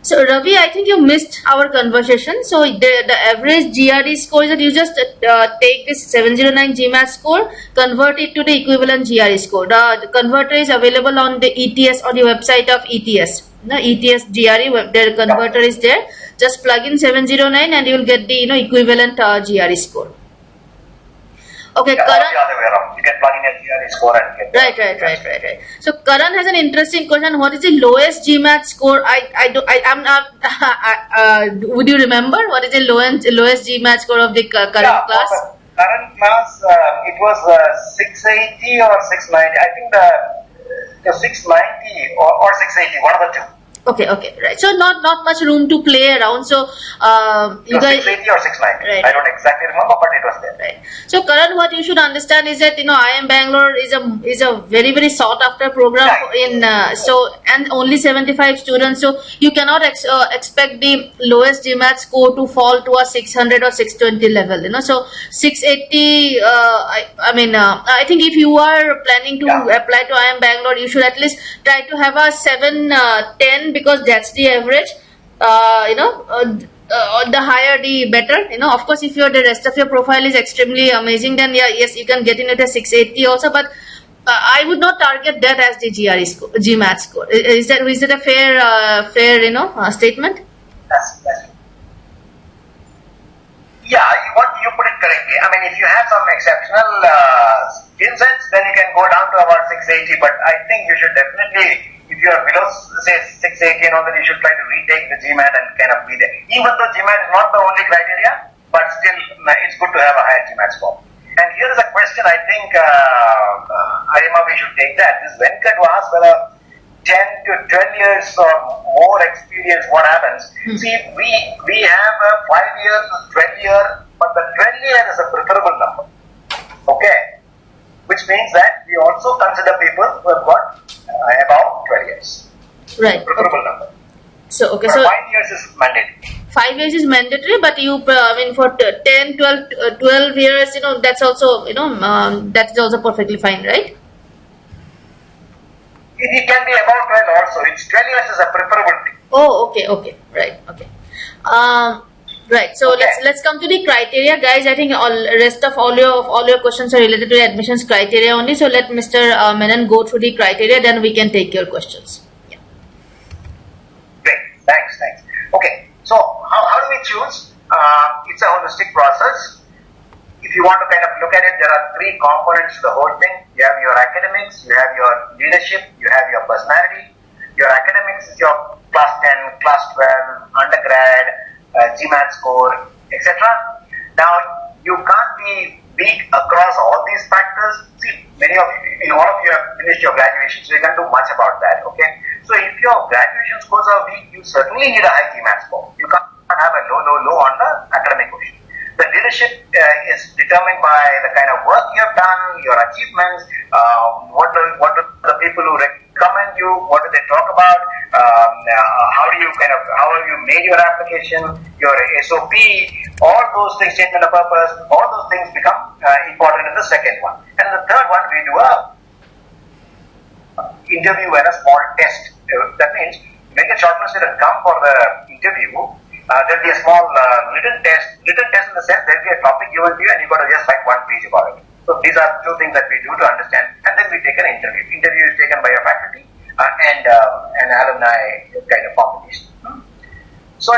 So Ravi, I think you missed our conversation. So the average GRE score is that you just take this 709 GMAT score, convert it to the equivalent GRE score. The converter is available on the ETS, on the website of ETS. The ETS GRE, the converter is there. Just plug in 709 and you will get the equivalent GRE score. Okay, yeah, Karan. The other way around. You can plug in your GRE score and get Right. So Karan has an interesting question. What is the lowest GMAT score? I'm not. Would you remember what is the lowest GMAT score of the current class? For the current class, it was 680 or 690. I think the 690 or 680, one of the two. Okay, right. So not much room to play around. So you guys 680 or 690. Right. I don't exactly remember, but it was there. Right. So Karan, what you should understand is that IIM Bangalore is a very very sought after program and only 75 students. So you cannot expect the lowest GMAT score to fall to a 600 or 620 level. So 680. I think if you are planning to apply to IIM Bangalore, you should at least try to have a 710. Because that's the average, the higher the better. Of course, if the rest of your profile is extremely amazing, then yes, you can get in at a 680 also. But I would not target that as the GMAT score. Is that a fair statement? That's yeah. You put it correctly. I mean, if you have some exceptional skill sets, then you can go down to about 680. But I think you should definitely. If you are below, say, 680 and all that, you should try to retake the GMAT and kind of be there. Even though GMAT is not the only criteria, but still, it's good to have a higher GMAT score. And here is a question I think, Arima, we should take that. This Venkat was whether 10 to 12 years or more experience, what happens? See, we have a 5-year, 12-year, but the 12-year is a preferable number. Okay? Which means that we also consider people who have got about 12 years. Right. Preferable number. So 5 years is mandatory. 5 years is mandatory, but for 10, 12 years, that's also, that's also perfectly fine, right? It can be about 12 also. It's 12 years is a preferable thing. Oh, okay. Right, okay. Right. So let's come to the criteria, guys. I think rest of all your questions are related to the admissions criteria only. So let Mr. Menon go through the criteria, then we can take your questions. Yeah. Great. Thanks. Okay. So how do we choose? It's a holistic process. If you want to kind of look at it, there are 3 components to the whole thing. You have your academics, you have your leadership, you have your personality. Your academics is your class 10, class 12, undergrad, GMAT score, etc. Now, you can't be weak across all these factors. See, all of you have finished your graduation, so you can't do much about that, okay? So, if your graduation scores are weak, you certainly need a high GMAT score. You can't have a low on the academic quotient. The leadership is determined by the kind of work you have done, your achievements, what do the people who recommend you, what do they talk about, how have you made your application, your SOP, all those things, statement of purpose, all those things become important in the second one. And the third one, we do a interview and a small test. That means when the shortlisted and come for the interview, there'll be a small written test. Written test in the sense there'll be a topic given to you and you've got to just write one page about it. So these are two things that we do to understand. And then we take an interview. Interview is taken by a faculty and an alumni kind of competition. So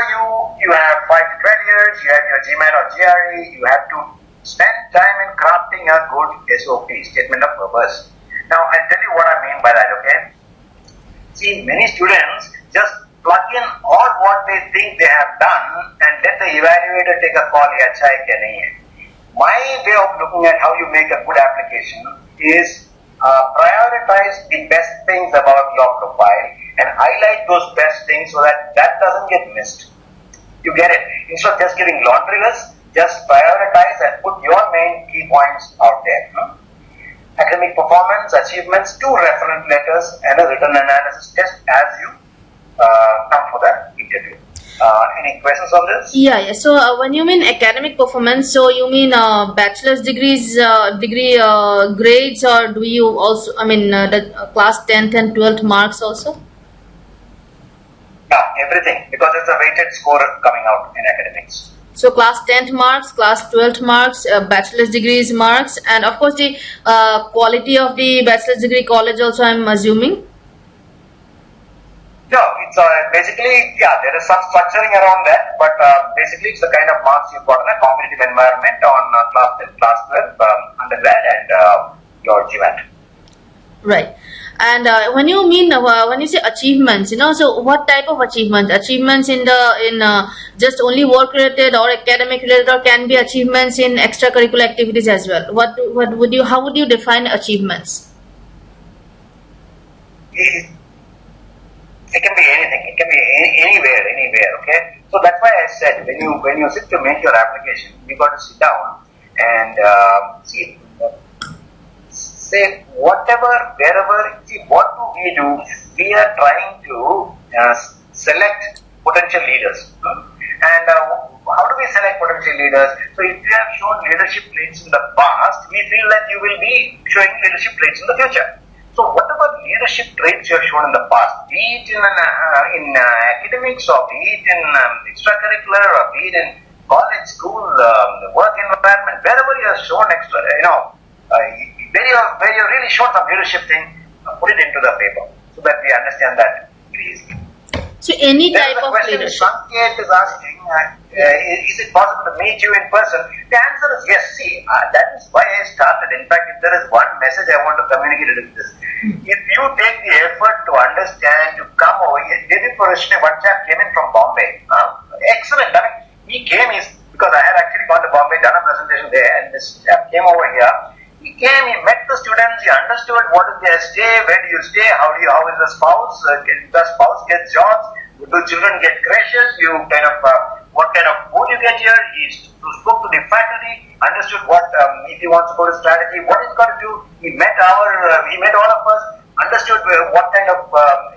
you have 5 to 12 years, you have your GMAT or GRE, you have to spend time in crafting a good SOP, statement of purpose. Now I'll tell you what I mean by that, okay? See, many students just plug in all what they think they have done and let the evaluator take a call, ye acha hai kya nahi hai. My way of looking at how you make a good application is prioritize the best things about your profile and highlight those best things so that doesn't get missed. You get it? Instead of just giving laundry list, just prioritize and put your main key points out there. Academic performance, achievements, 2 reference letters and a written analysis test as you come for the interview. Any questions on this? Yeah. So when you mean academic performance, so you mean bachelor's degrees, grades, or do you also, the class 10th and 12th marks also? Yeah, everything, because it's a weighted score coming out in academics. So class 10th marks, class 12th marks, bachelor's degrees marks, and of course the quality of the bachelor's degree college also, I'm assuming. No, it's basically, there is some structuring around that, but basically it's the kind of marks you've got in a competitive environment on class 10, class 12, undergrad and your GMAT. Right. And when you say achievements, so what type of achievements? Achievements in just only work related or academic related, or can be achievements in extracurricular activities as well? How would you define achievements? It can be anything. It can be anywhere. Okay. So that's why I said when you sit to make your application, you got to sit down and say whatever, wherever. See, what do we do? We are trying to select potential leaders. And how do we select potential leaders? So if you have shown leadership traits in the past, we feel that you will be showing leadership traits in the future. So whatever leadership traits you have shown in the past, be it in academics or be it in extracurricular or be it in college, school, work environment, wherever you have shown where you really shown some leadership thing, put it into the paper so that we understand that easily. So any type of leadership. Sanket is asking, is it possible to meet you in person? The answer is yes. See, that is why I started. In fact, if there is one message I want to communicate, it is this. If you take the effort to understand, to come over here, David Purishne, one chap came in from Bombay. Excellent. I mean, he came because I had actually gone to Bombay, done a presentation there, and this chap came over here. He came, he met the students, he understood what is their stay, where do you stay, how is the spouse, the spouse gets jobs, do children get crashes, what kind of food you get here. He spoke to the faculty, understood what, if he wants to go to strategy, what he's got to do. He met all of us, understood what kind of,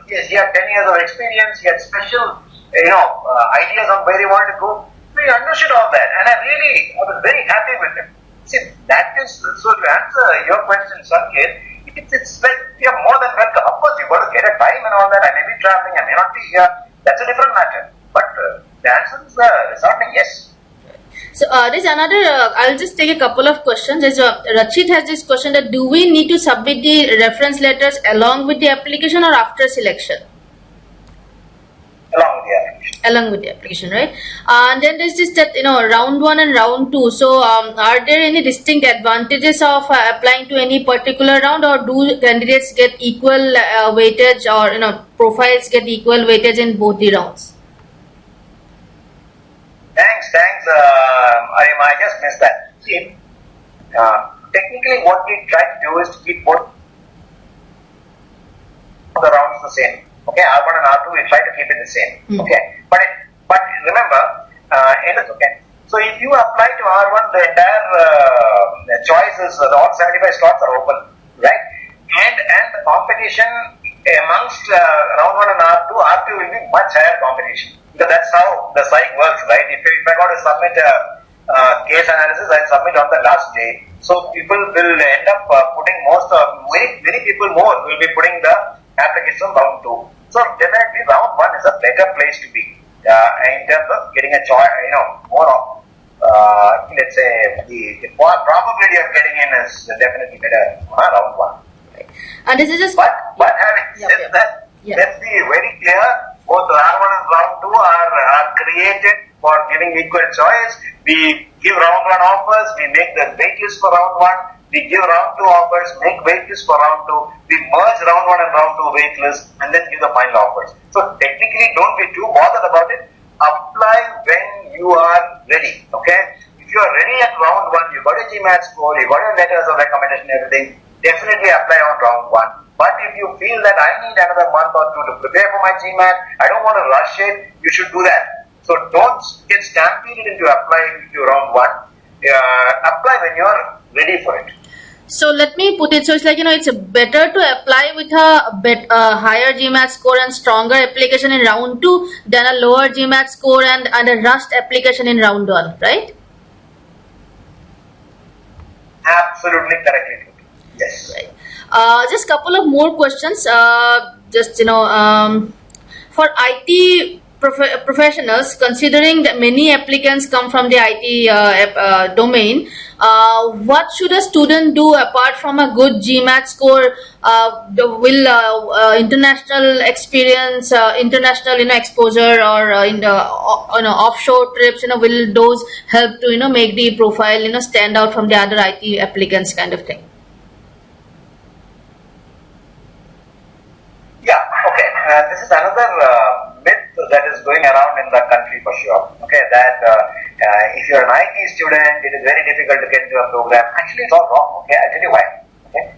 he had 10 years of experience, he had special, ideas on where he wanted to go. So he understood all that, and I was very happy with him. See, that is, so to answer your question, Sanket, it's like we are more than welcome. Of course, you've got to get a time and all that. I may be traveling, I may not be here. That's a different matter. But the answer is resounding yes. So there's another, I'll just take a couple of questions. Rachit has this question that do we need to submit the reference letters along with the application or after selection? Along with the application, right? And then there's this that round 1 and round 2. So are there any distinct advantages of applying to any particular round, or do candidates get equal weightage, or profiles get equal weightage in both the rounds? Thanks. I just missed that. See, technically what we try to do is to keep both the rounds the same. Okay, R1 and R2, we try to keep it the same. Okay, but remember, it is okay. So if you apply to R1, the entire choices, all 75 slots are open, right? And the competition amongst round 1 and R2 will be much higher competition. Because that's how the psych works, right? If I got to submit a case analysis, I submit on the last day. So people will end up putting many people more will be putting the application round 2. So definitely round 1 is a better place to be in terms of getting a choice, more of, let's say the probability of getting in is definitely better round 1. Right. And this is just. But having said that, let's be very clear. Both round 1 and round 2 are created for giving equal choice. We give round 1 offers, we make the wait list for round 1, we give round 2 offers, make wait list for round 2, we merge round 1 and round 2 wait list, and then give the final offers. So technically, don't be too bothered about it. Apply when you are ready, okay? If you are ready at round 1, you got a GMAT score, you got your letters of recommendation, everything, definitely apply on round 1. But if you feel that I need another month or 2 to prepare for my GMAT, I don't want to rush it, you should do that. So don't get stampeded into applying to round 1. Apply when you are ready for it. So let me put it, so it's like, it's better to apply with a higher GMAT score and stronger application in round 2 than a lower GMAT score and a rushed application in round 1, right? Absolutely correctly. Yes. Right. Just couple of more questions. For IT professionals, considering that many applicants come from the IT domain, what should a student do apart from a good GMAT score? Will international experience, international exposure, or offshore trips, will those help to make the profile stand out from the other IT applicants, kind of thing? This is another myth that is going around in the country for sure. Okay, that if you're an IT student, it is very difficult to get into a program. Actually, it's all wrong. Okay, I'll tell you why. Okay,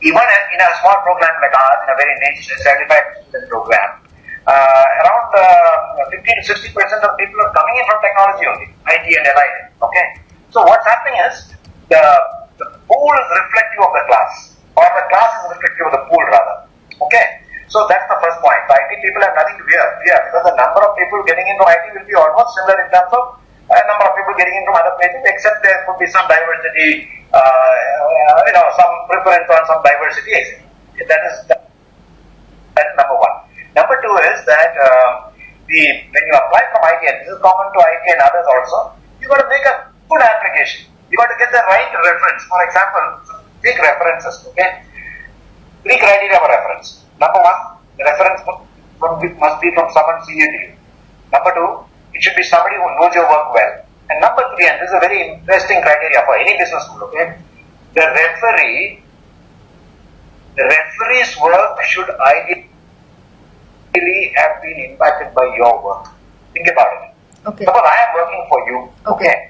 even in a small program like ours, in a very niche 75 student program, around 50 to 60% of people are coming in from technology only, IT and LI. Okay, so what's happening is the pool is reflective of the class, or the class is reflective of the pool rather. Okay. So that's the first point. The IT people have nothing to fear because the number of people getting into IT will be almost similar in terms of number of people getting in from other places, except there could be some diversity, some preference on some diversity. That is number 1. Number 2 is that when you apply from IT, and this is common to IT and others also, you got to make a good application. You got to get the right reference. For example, take references. Okay, 3 criteria for reference. Number 1, the reference must be from someone senior to you. Number 2, it should be somebody who knows your work well. And number 3, and this is a very interesting criteria for any business school, okay? The referee's work should ideally have been impacted by your work. Think about it. Okay. Suppose I am working for you, okay?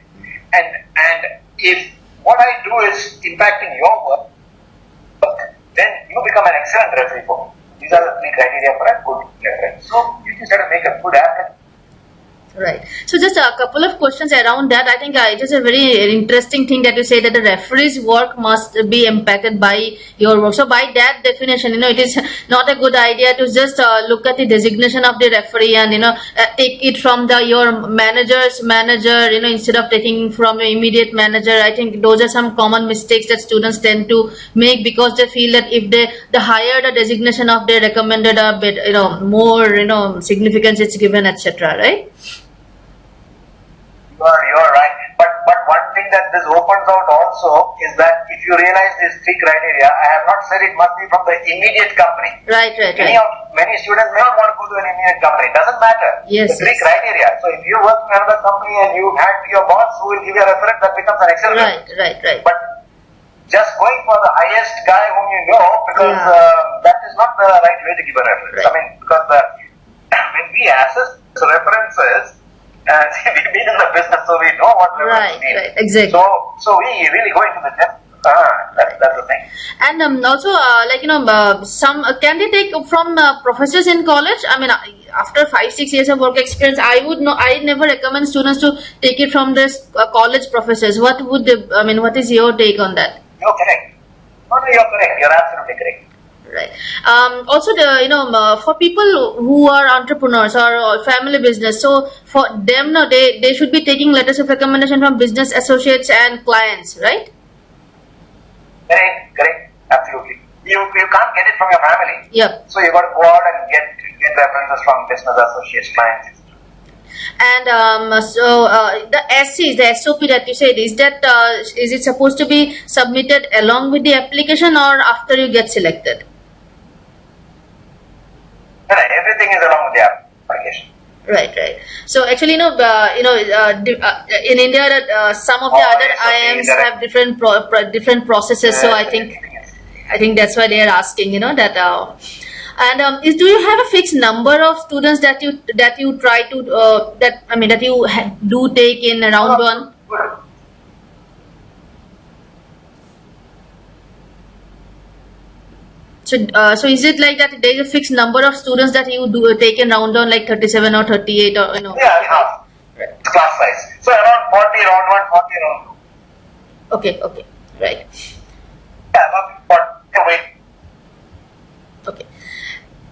And if what I do is impacting your work, then you become an excellent referee for me. These are the 3 criteria for a good reference. So you just have to make a good application. Right. So just a couple of questions around that. I think it is a very interesting thing that you say that the referee's work must be impacted by your work. So by that definition, it is not a good idea to just look at the designation of the referee and take it from your manager's manager, instead of taking from your immediate manager. I think those are some common mistakes that students tend to make because they feel that if the higher the designation of their recommended a bit, more significance it's given, etc. Right? You're right. But one thing that this opens out also is that if you realize these 3 criteria, I have not said it must be from the immediate company. Right. Many students may not want to go to an immediate company. It doesn't matter. Yes. The 3 criteria. So if you work in another company and you had your boss who will give you a reference, that becomes an excellent reference. Right. But just going for the highest guy whom you know, because that is not the right way to give a reference. Right. I mean, because when we assess references, we've been in the business, so we know what reference means. Right, exactly. So we really go into the depth. That's the thing. And also, some can they take from professors in college? I mean, after 5-6 years of work experience, I never recommend students to take it from this college professors. What is your take on that? You're correct. No, you're correct. You're absolutely correct. Right. Also, for people who are entrepreneurs or family business, so for them, no, they should be taking letters of recommendation from business associates and clients, right? Correct. Absolutely. You can't get it from your family. Yep. So you got to go out and get references from business associates, clients. And the SCs, the SOP that you said, is it supposed to be submitted along with the application or after you get selected? Everything is along with the application. Right. So actually, in India, some of the other IIMs have different processes. So I think that's why they are asking. That. Do you have a fixed number of students that you try to that you do take in round one? So is it like that there is a fixed number of students that you do take in round one, like 37 or 38 or Yeah, enough. Right. Class size. So around 40 round one, 40 round two. Okay, right. Yeah, wait. Okay.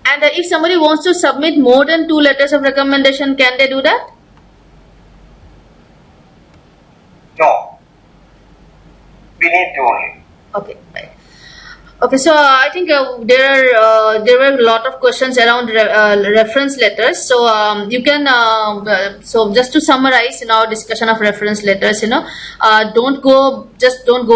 And if somebody wants to submit more than 2 letters of recommendation, can they do that? No. We need to only. Okay, right. Okay, so I think there were a lot of questions around reference letters. So you can so just to summarize in our discussion of reference letters, don't go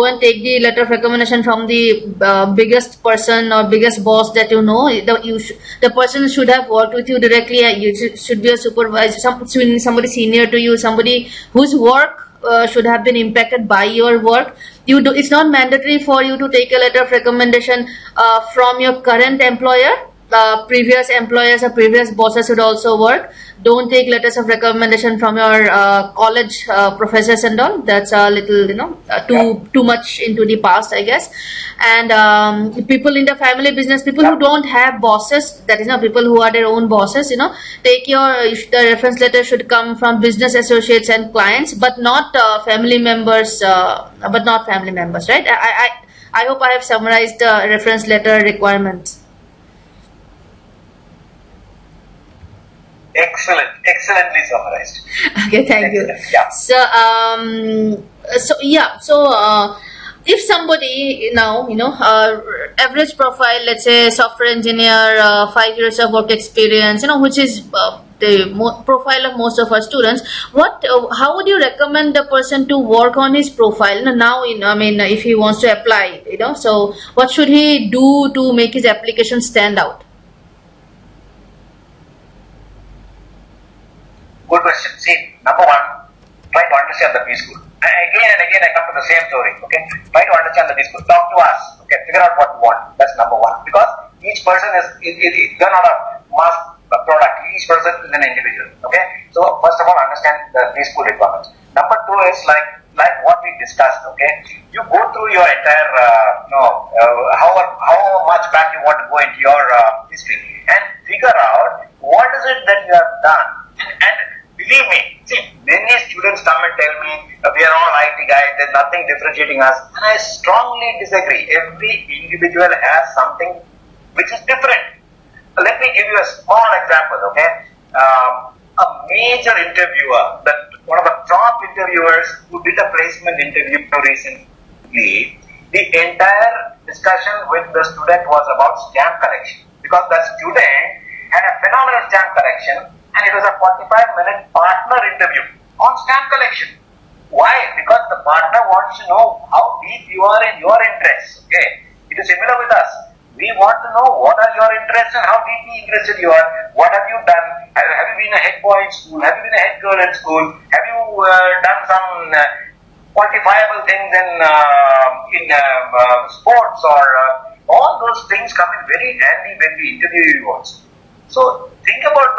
and take the letter of recommendation from the biggest person or biggest boss that you know. The person should have worked with you directly. You should be a supervisor, somebody senior to you, somebody whose work should have been impacted by your work. It's not mandatory for you to take a letter of recommendation from your current employer. Previous employers or previous bosses should also work. Don't take letters of recommendation from your college professors and all. That's a little, too much into the past, I guess. And people in the family business, people who don't have bosses, that is not people who are their own bosses, the reference letter should come from business associates and clients, but not family members, right? I hope I have summarized the reference letter requirements. Excellently summarized. Okay, thank you. Yeah. So if somebody now, average profile, let's say software engineer, 5 years of work experience, which is the profile of most of our students, how would you recommend the person to work on his profile now? If he wants to apply, so what should he do to make his application stand out? Good question. See, number one, try to understand the B-School. Again and again, I come to the same story. Okay, try to understand the B-School. Talk to us. Okay, figure out what you want. That's number one. Because each person you're not a mass product. Each person is an individual. Okay, so first of all, understand the B-School requirements. Number two is like what we discussed. Okay, you go through your entire how much back you want to go into your history and figure out what is it that you have done. And believe me, see, many students come and tell me, we are all IT guys, there's nothing differentiating us. And I strongly disagree. Every individual has something which is different. Let me give you a small example, okay? A major interviewer, one of the top interviewers who did a placement interview recently, the entire discussion with the student was about stamp collection. Because that student had a phenomenal stamp collection, and it was a 45-minute partner interview on stamp collection. Why? Because the partner wants to know how deep you are in your interests. Okay, it is similar with us. We want to know what are your interests and how deeply interested you are. What have you done? Have you been a head boy in school? Have you been a head girl in school? Have you done some quantifiable things in sports or all those things come in very handy when we interview you also. So think about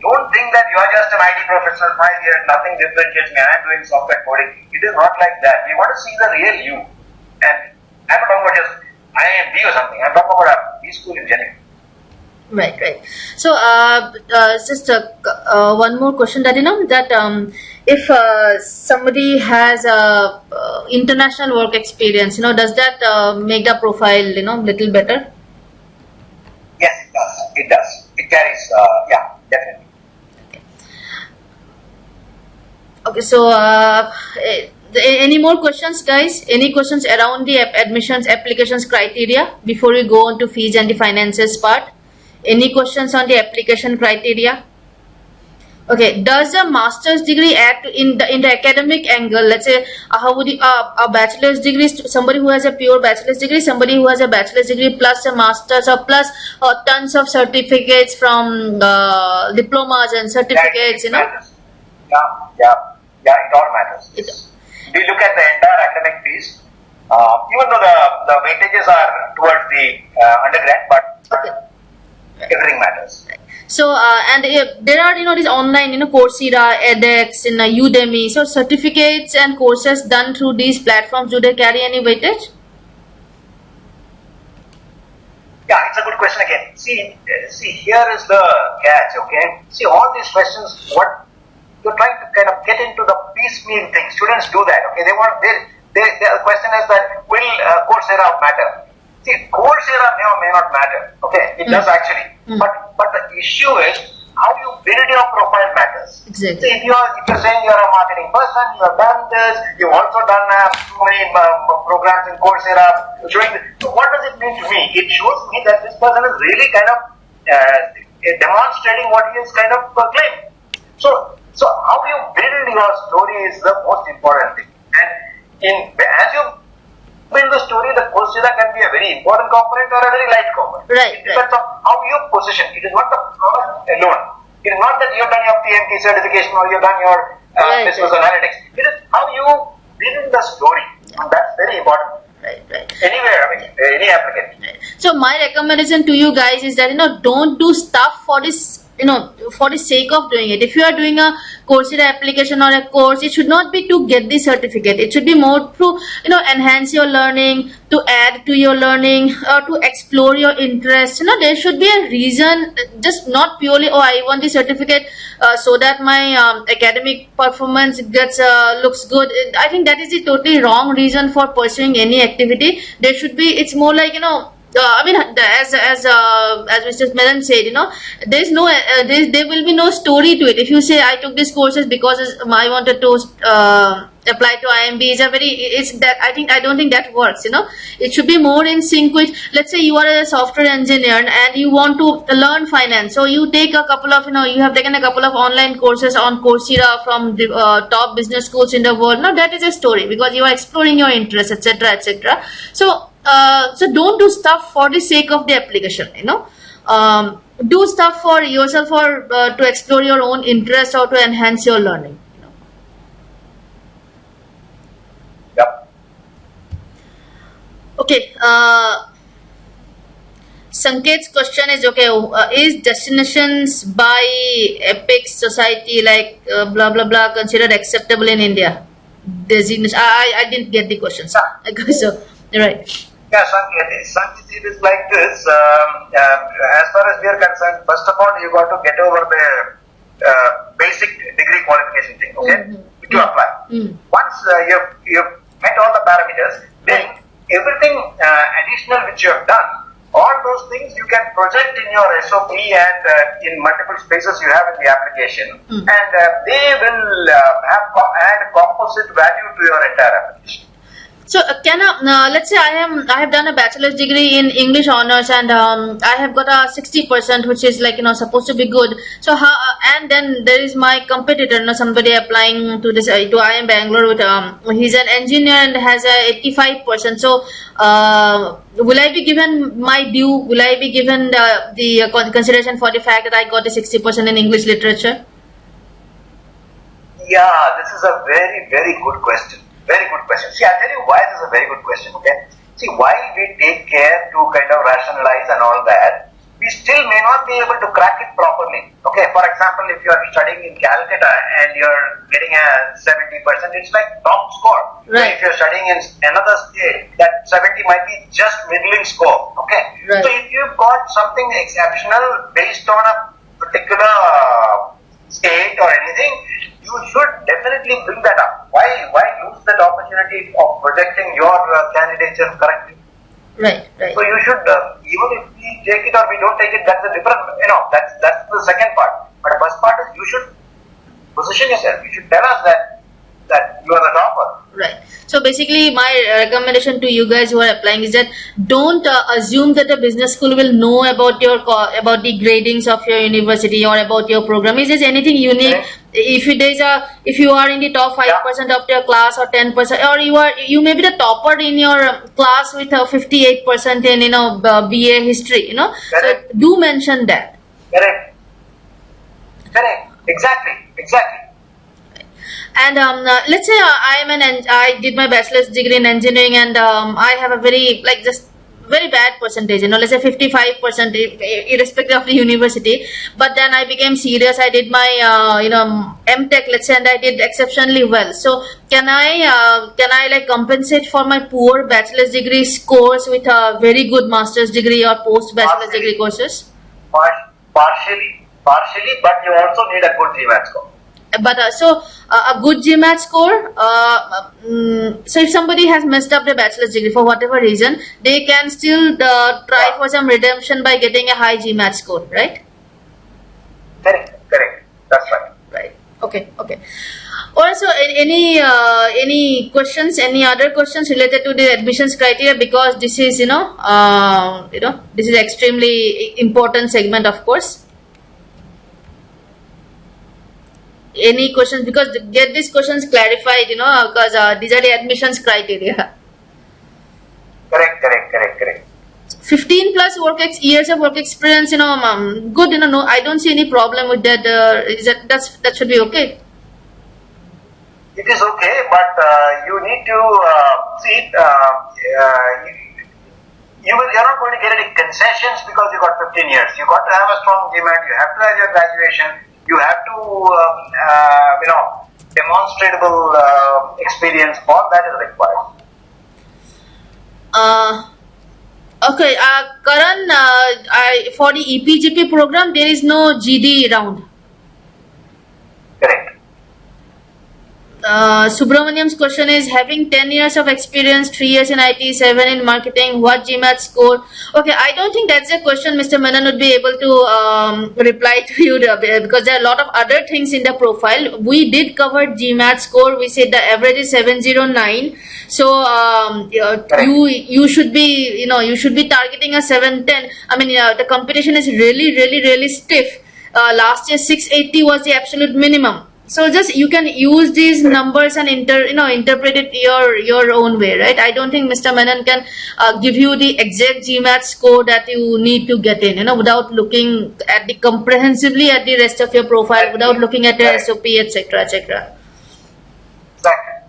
don't think that you are just an IT professional, 5 years, nothing differentiates me, I am doing software coding. It is not like that. We want to see the real you. And I'm not talking about just IIMB or something. I'm talking about a B-School in general. Right. So, just one more question that that if somebody has international work experience, does that make the profile little better? Yes, it does. It does. It carries, yeah, definitely. Okay, so any more questions, guys? Any questions around the admissions applications criteria before we go on to fees and the finances part? Any questions on the application criteria? Okay, does a master's degree add in the academic angle? Let's say how would a bachelor's degree, somebody who has a pure bachelor's degree, somebody who has a bachelor's degree plus a master's or plus tons of certificates from diplomas and certificates, Matters. Yeah, it all matters. We look at the entire academic piece, even though the weightages are towards the undergrad, but everything matters. So and there are these online Coursera, edX, in Udemy. So certificates and courses done through these platforms, do they carry any weightage? Yeah, it's a good question again. See, here is the catch. Okay, see all these questions. What you're trying to kind of get into the piecemeal thing. Students do that. Okay, the question is that will Coursera matter? See, Coursera may or may not matter. Okay, it does actually. But the issue is how you build your profile matters. Exactly. See, if you're saying you're a marketing person, you have done this, you've also done so many programs in Coursera, showing this. So what does it mean to me? It shows me that this person is really kind of demonstrating what he is kind of claiming. So how you build your story is the most important thing. And as you build the story, the Coursera can be a very important component or a very light component. Right. It depends on how you position. It is not the product alone. It is not that you have done your PMP certification or you have done your business analytics. It is how you build the story. And that's very important. Right. Anywhere, any application. Right. So my recommendation to you guys is that don't do stuff for this for the sake of doing it. If you are doing a Coursera application or a course, it should not be to get the certificate. It should be more to enhance your learning, to add to your learning, or to explore your interests. There should be a reason, just not purely I want the certificate so that my academic performance gets looks good. I think that is the totally wrong reason for pursuing any activity. There should be, it's more like as Mr. Menon said, there is no there will be no story to it. If you say I took these courses because I wanted to apply to IIMB, I don't think that works. It should be more in sync with, let's say you are a software engineer and you want to learn finance, so you take a couple of you have taken a couple of online courses on Coursera from the top business schools in the world. Now that is a story because you are exploring your interests, etc. So don't do stuff for the sake of the application. Do stuff for yourself or to explore your own interest or to enhance your learning. Yep. Okay. Sanket's question is is destinations by Epic Society like blah blah blah considered acceptable in India? Designation. I didn't get the question. So right. Yeah, Sanket, it is like this. As far as we are concerned, first of all, you got to get over the basic degree qualification thing, okay? To apply. Once you've met all the parameters, then everything additional which you have done, all those things you can project in your SOP and in multiple spaces you have in the application, and they will add composite value to your entire application. So let's say I have done a bachelor's degree in English honors and I have got a 60%, which is supposed to be good. So how and then there is my competitor, somebody applying to this to IIM Bangalore with he's an engineer and has a 85%. So will I be given my due? Will I be given the consideration for the fact that I got a 60% in English literature? Yeah, this is a very, very good question. Very good question. See, I'll tell you why this is a very good question, okay? See, while we take care to kind of rationalize and all that, we still may not be able to crack it properly. Okay, for example, if you're studying in Calcutta and you're getting a 70%, it's like top score. Right. If you're studying in another state, that 70 might be just middling score. Okay. Right. So if you've got something exceptional based on a particular state or anything, you should definitely bring that up. Why lose that opportunity of projecting your candidature correctly? Right. So you should, even if we take it or we don't take it, that's a different, that's the second part. But the first part is you should position yourself. You should tell us that you are the topper. Right. So basically, my recommendation to you guys who are applying is that don't assume that the business school will know about about the gradings of your university or about your program. Is there anything unique? Okay. If you are in the top 5% of your class or 10%, or you may be the topper in your class with 58% in BA history. So do mention that. Correct. Exactly. And let's say I did my bachelor's degree in engineering, and I have a very bad percentage, let's say 55%, irrespective of the university. But then I became serious. I did my MTech, let's say, and I did exceptionally well. So can I compensate for my poor bachelor's degree scores with a very good master's degree or post bachelor's degree courses? Partially, but you also need a good GMAT score. But a good GMAT score, so if somebody has messed up their bachelor's degree for whatever reason, they can still try for some redemption by getting a high GMAT score, right? Correct. That's right. Right. Okay. Also, any questions? Any other questions related to the admissions criteria? Because this is this is extremely important segment, of course. Any questions? Because get these questions clarified, because these are the admissions criteria. Correct. 15 plus years of work experience, good, no, I don't see any problem with that. That should be okay. It is okay, but you need to see. You're not going to get any concessions because you got 15 years. You got to have a strong GMAT. You have to have your graduation. You have to, demonstrable experience. All that is required. Okay, Karan, for the EPGP program, there is no GD round. Correct. Subramaniam's question is, having 10 years of experience, 3 years in IT, 7 in marketing, what GMAT score? Okay, I don't think that's a question Mr. Menon would be able to reply to you, because there are a lot of other things in the profile. We did cover GMAT score. We said the average is 709. So you should be targeting a 710. I mean, the competition is really stiff. Last year 680 was the absolute minimum. So just you can use these numbers and interpret it your own way, right? I don't think Mr. Menon can give you the exact GMAT score that you need to get in, without looking at comprehensively at the rest of your profile, without looking at the SOP, etc.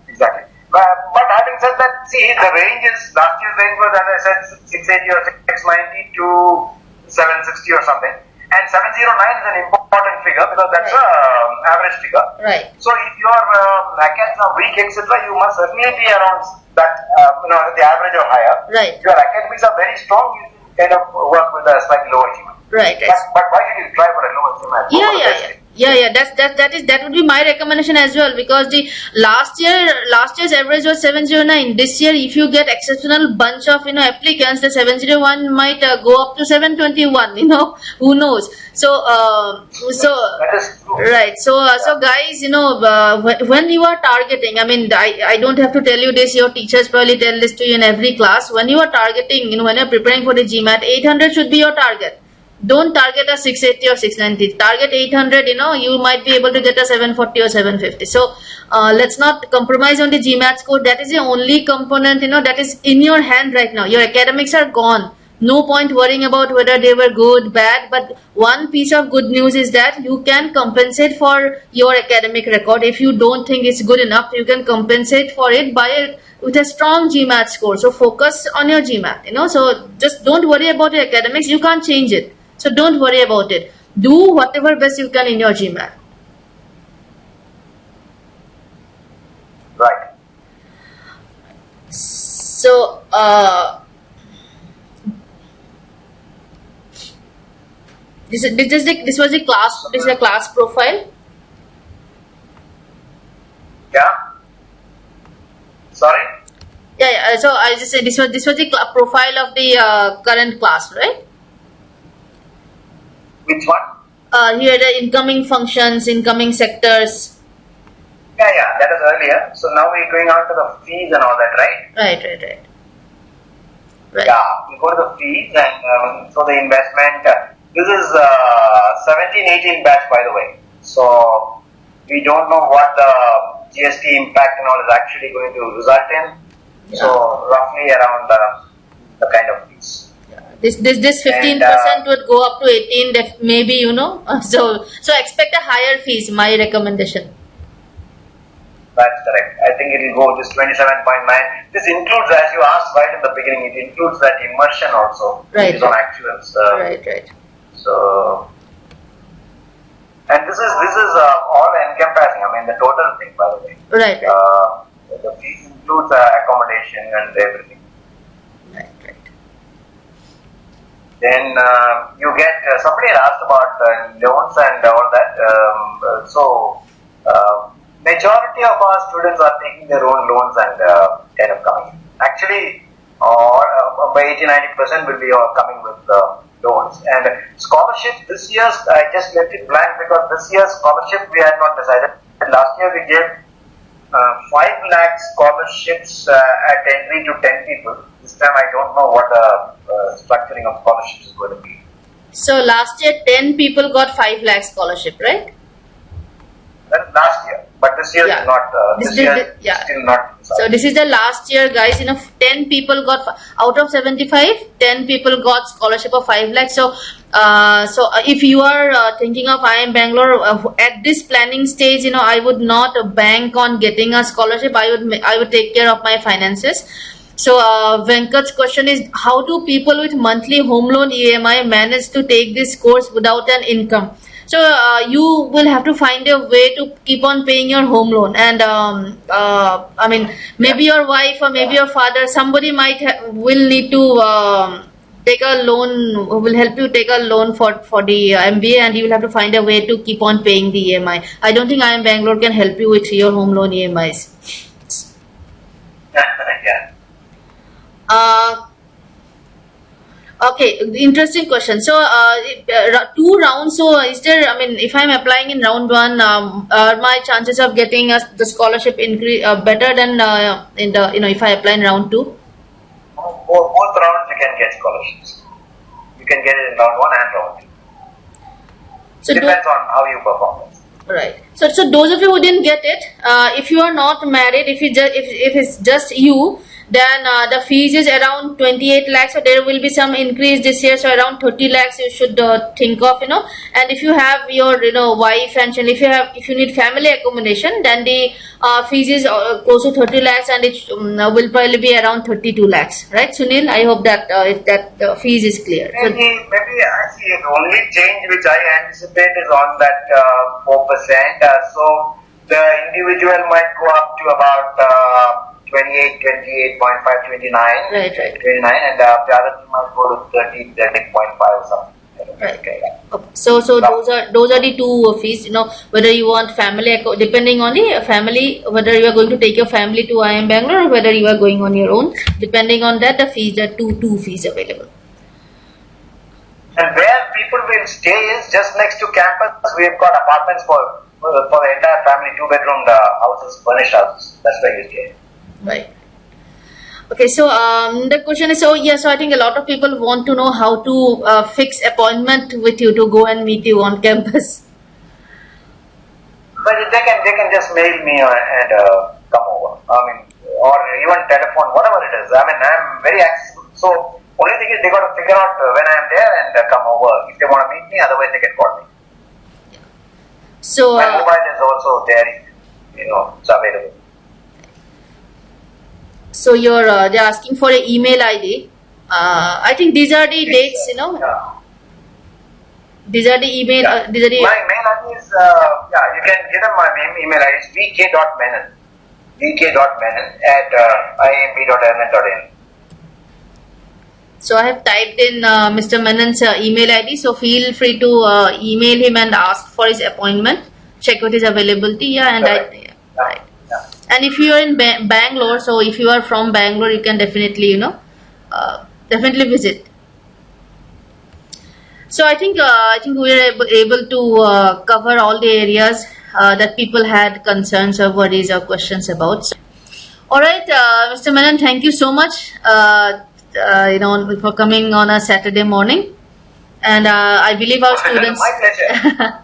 Exactly. But having said that, see, the range is, last year's range was, as I said, 680 or 690 to 760 or something. And 709 is an important figure because that's an average figure. Right. So if your academics are weak, etc., you must certainly be around that, the average or higher. Right. If your academics are very strong, you can kind of work with a slightly lower GMAT. Right. But why should you try for a lower GMAT? Yeah. That would be my recommendation as well, because the last year's average was 709. This year, if you get exceptional bunch of applicants, the 701 might go up to 721. Who knows? So that is true. Right. So guys, when you are targeting, I mean, I don't have to tell you this. Your teachers probably tell this to you in every class. When you are targeting, when you're preparing for the GMAT, 800 should be your target. Don't target a 680 or 690. Target 800, you might be able to get a 740 or 750. So, let's not compromise on the GMAT score. That is the only component, that is in your hand right now. Your academics are gone. No point worrying about whether they were good, bad. But one piece of good news is that you can compensate for your academic record. If you don't think it's good enough, you can compensate for it with a strong GMAT score. So, focus on your GMAT, So, just don't worry about your academics. You can't change it. So don't worry about it. Do whatever best you can in your GMAT. Right. this was the class. This is a class profile. Yeah. Sorry. Yeah. So I just said this was the profile of the current class, right? Which one? Here the incoming functions, incoming sectors. Yeah, that is earlier. So now we're going on to the fees and all that, right? Right. Yeah, we go to the fees and so the investment. This is 17-18 batch, by the way. So we don't know what the GST impact and all is actually going to result in. Yeah. So roughly around the kind of fees. This 15% would go up to 18, maybe, so expect a higher fees, my recommendation. That's correct. I think it will go just 27.9. This includes, as you asked right in the beginning, it includes that immersion also. Right. Based on actuals. Right. So, and this is all encompassing. I mean, the total thing, by the way. Right. The fees includes accommodation and everything. Right. Then you get, somebody had asked about loans and all that. Majority of our students are taking their own loans and kind of coming in. Actually, by 80-90% will be coming with loans. And scholarships this year, I just left it blank because this year's scholarship we had not decided. Last year we gave 5 lakh scholarships at entry to 10 people. This time I don't know what the structuring of scholarships is going to be. So last year 10 people got 5 lakh scholarship, right? That's last year, but this year is not. Still not. So this is the last year, guys. 10 people got out of 75. 10 people got scholarship of 5 lakhs. So, if you are thinking of IIM Bangalore at this planning stage, I would not bank on getting a scholarship. I would take care of my finances. So Venkat's question is, how do people with monthly home loan EMI manage to take this course without an income? So you will have to find a way to keep on paying your home loan, and maybe your wife or maybe your father, somebody will need to take a loan, will help you take a loan for the MBA, and you will have to find a way to keep on paying the EMI. I don't think IIM Bangalore can help you with your home loan EMIs. Okay, interesting question. So, 2 rounds. So, is there? If I'm applying in round 1, are my chances of getting the scholarship increase better than in the if I apply in round 2? Both rounds you can get scholarships. You can get it in round 1 and round 2. So depends on how you perform. Right. So those of you who didn't get it, if you are not married, if it's just you, then the fees is around 28 lakhs. So there will be some increase this year. So around 30 lakhs you should think of, And if you have your wife and children, if you need family accommodation, then the fees is close to 30 lakhs, and it will probably be around 32 lakhs. Right, Sunil? I hope that if that fees is clear. Maybe I see the only change which I anticipate is on that 4%. So the individual might go up to about 28.5, 29. Right. 29, and the other thing might go to 30.5 or something. Right. Okay. So those are the 2 fees. Whether you want family, depending on the family, whether you are going to take your family to IIM Bangalore or whether you are going on your own. Depending on that, the fees are two fees available. And where people will stay is just next to campus. We have got apartments for the entire family, 2-bedroom houses, furnished houses. That's where you stay. Right. Okay, so the question is, so I think a lot of people want to know how to fix appointment with you to go and meet you on campus. But they can just mail me and come over. Or even telephone, whatever it is. I'm very accessible. So only thing is they got to figure out when I am there and come over. If they want to meet me, otherwise they can call me. So my mobile is also there. It's available. So they're asking for an email ID. I think these are the dates, Yeah. These are the email. Yeah. These are the. My mail ID is you can give them my email ID is vk.menon at iimb.mn.in. So I have typed in Mr. Menon's email ID. So feel free to email him and ask for his appointment. Check with his availability. Yeah, and right. And if you are in Bangalore, so if you are from Bangalore, you can definitely definitely visit. So I think we are able to cover all the areas that people had concerns or worries or questions about. So, all right, Mr. Menon, thank you so much. For coming on a Saturday morning, and I believe our students. My pleasure.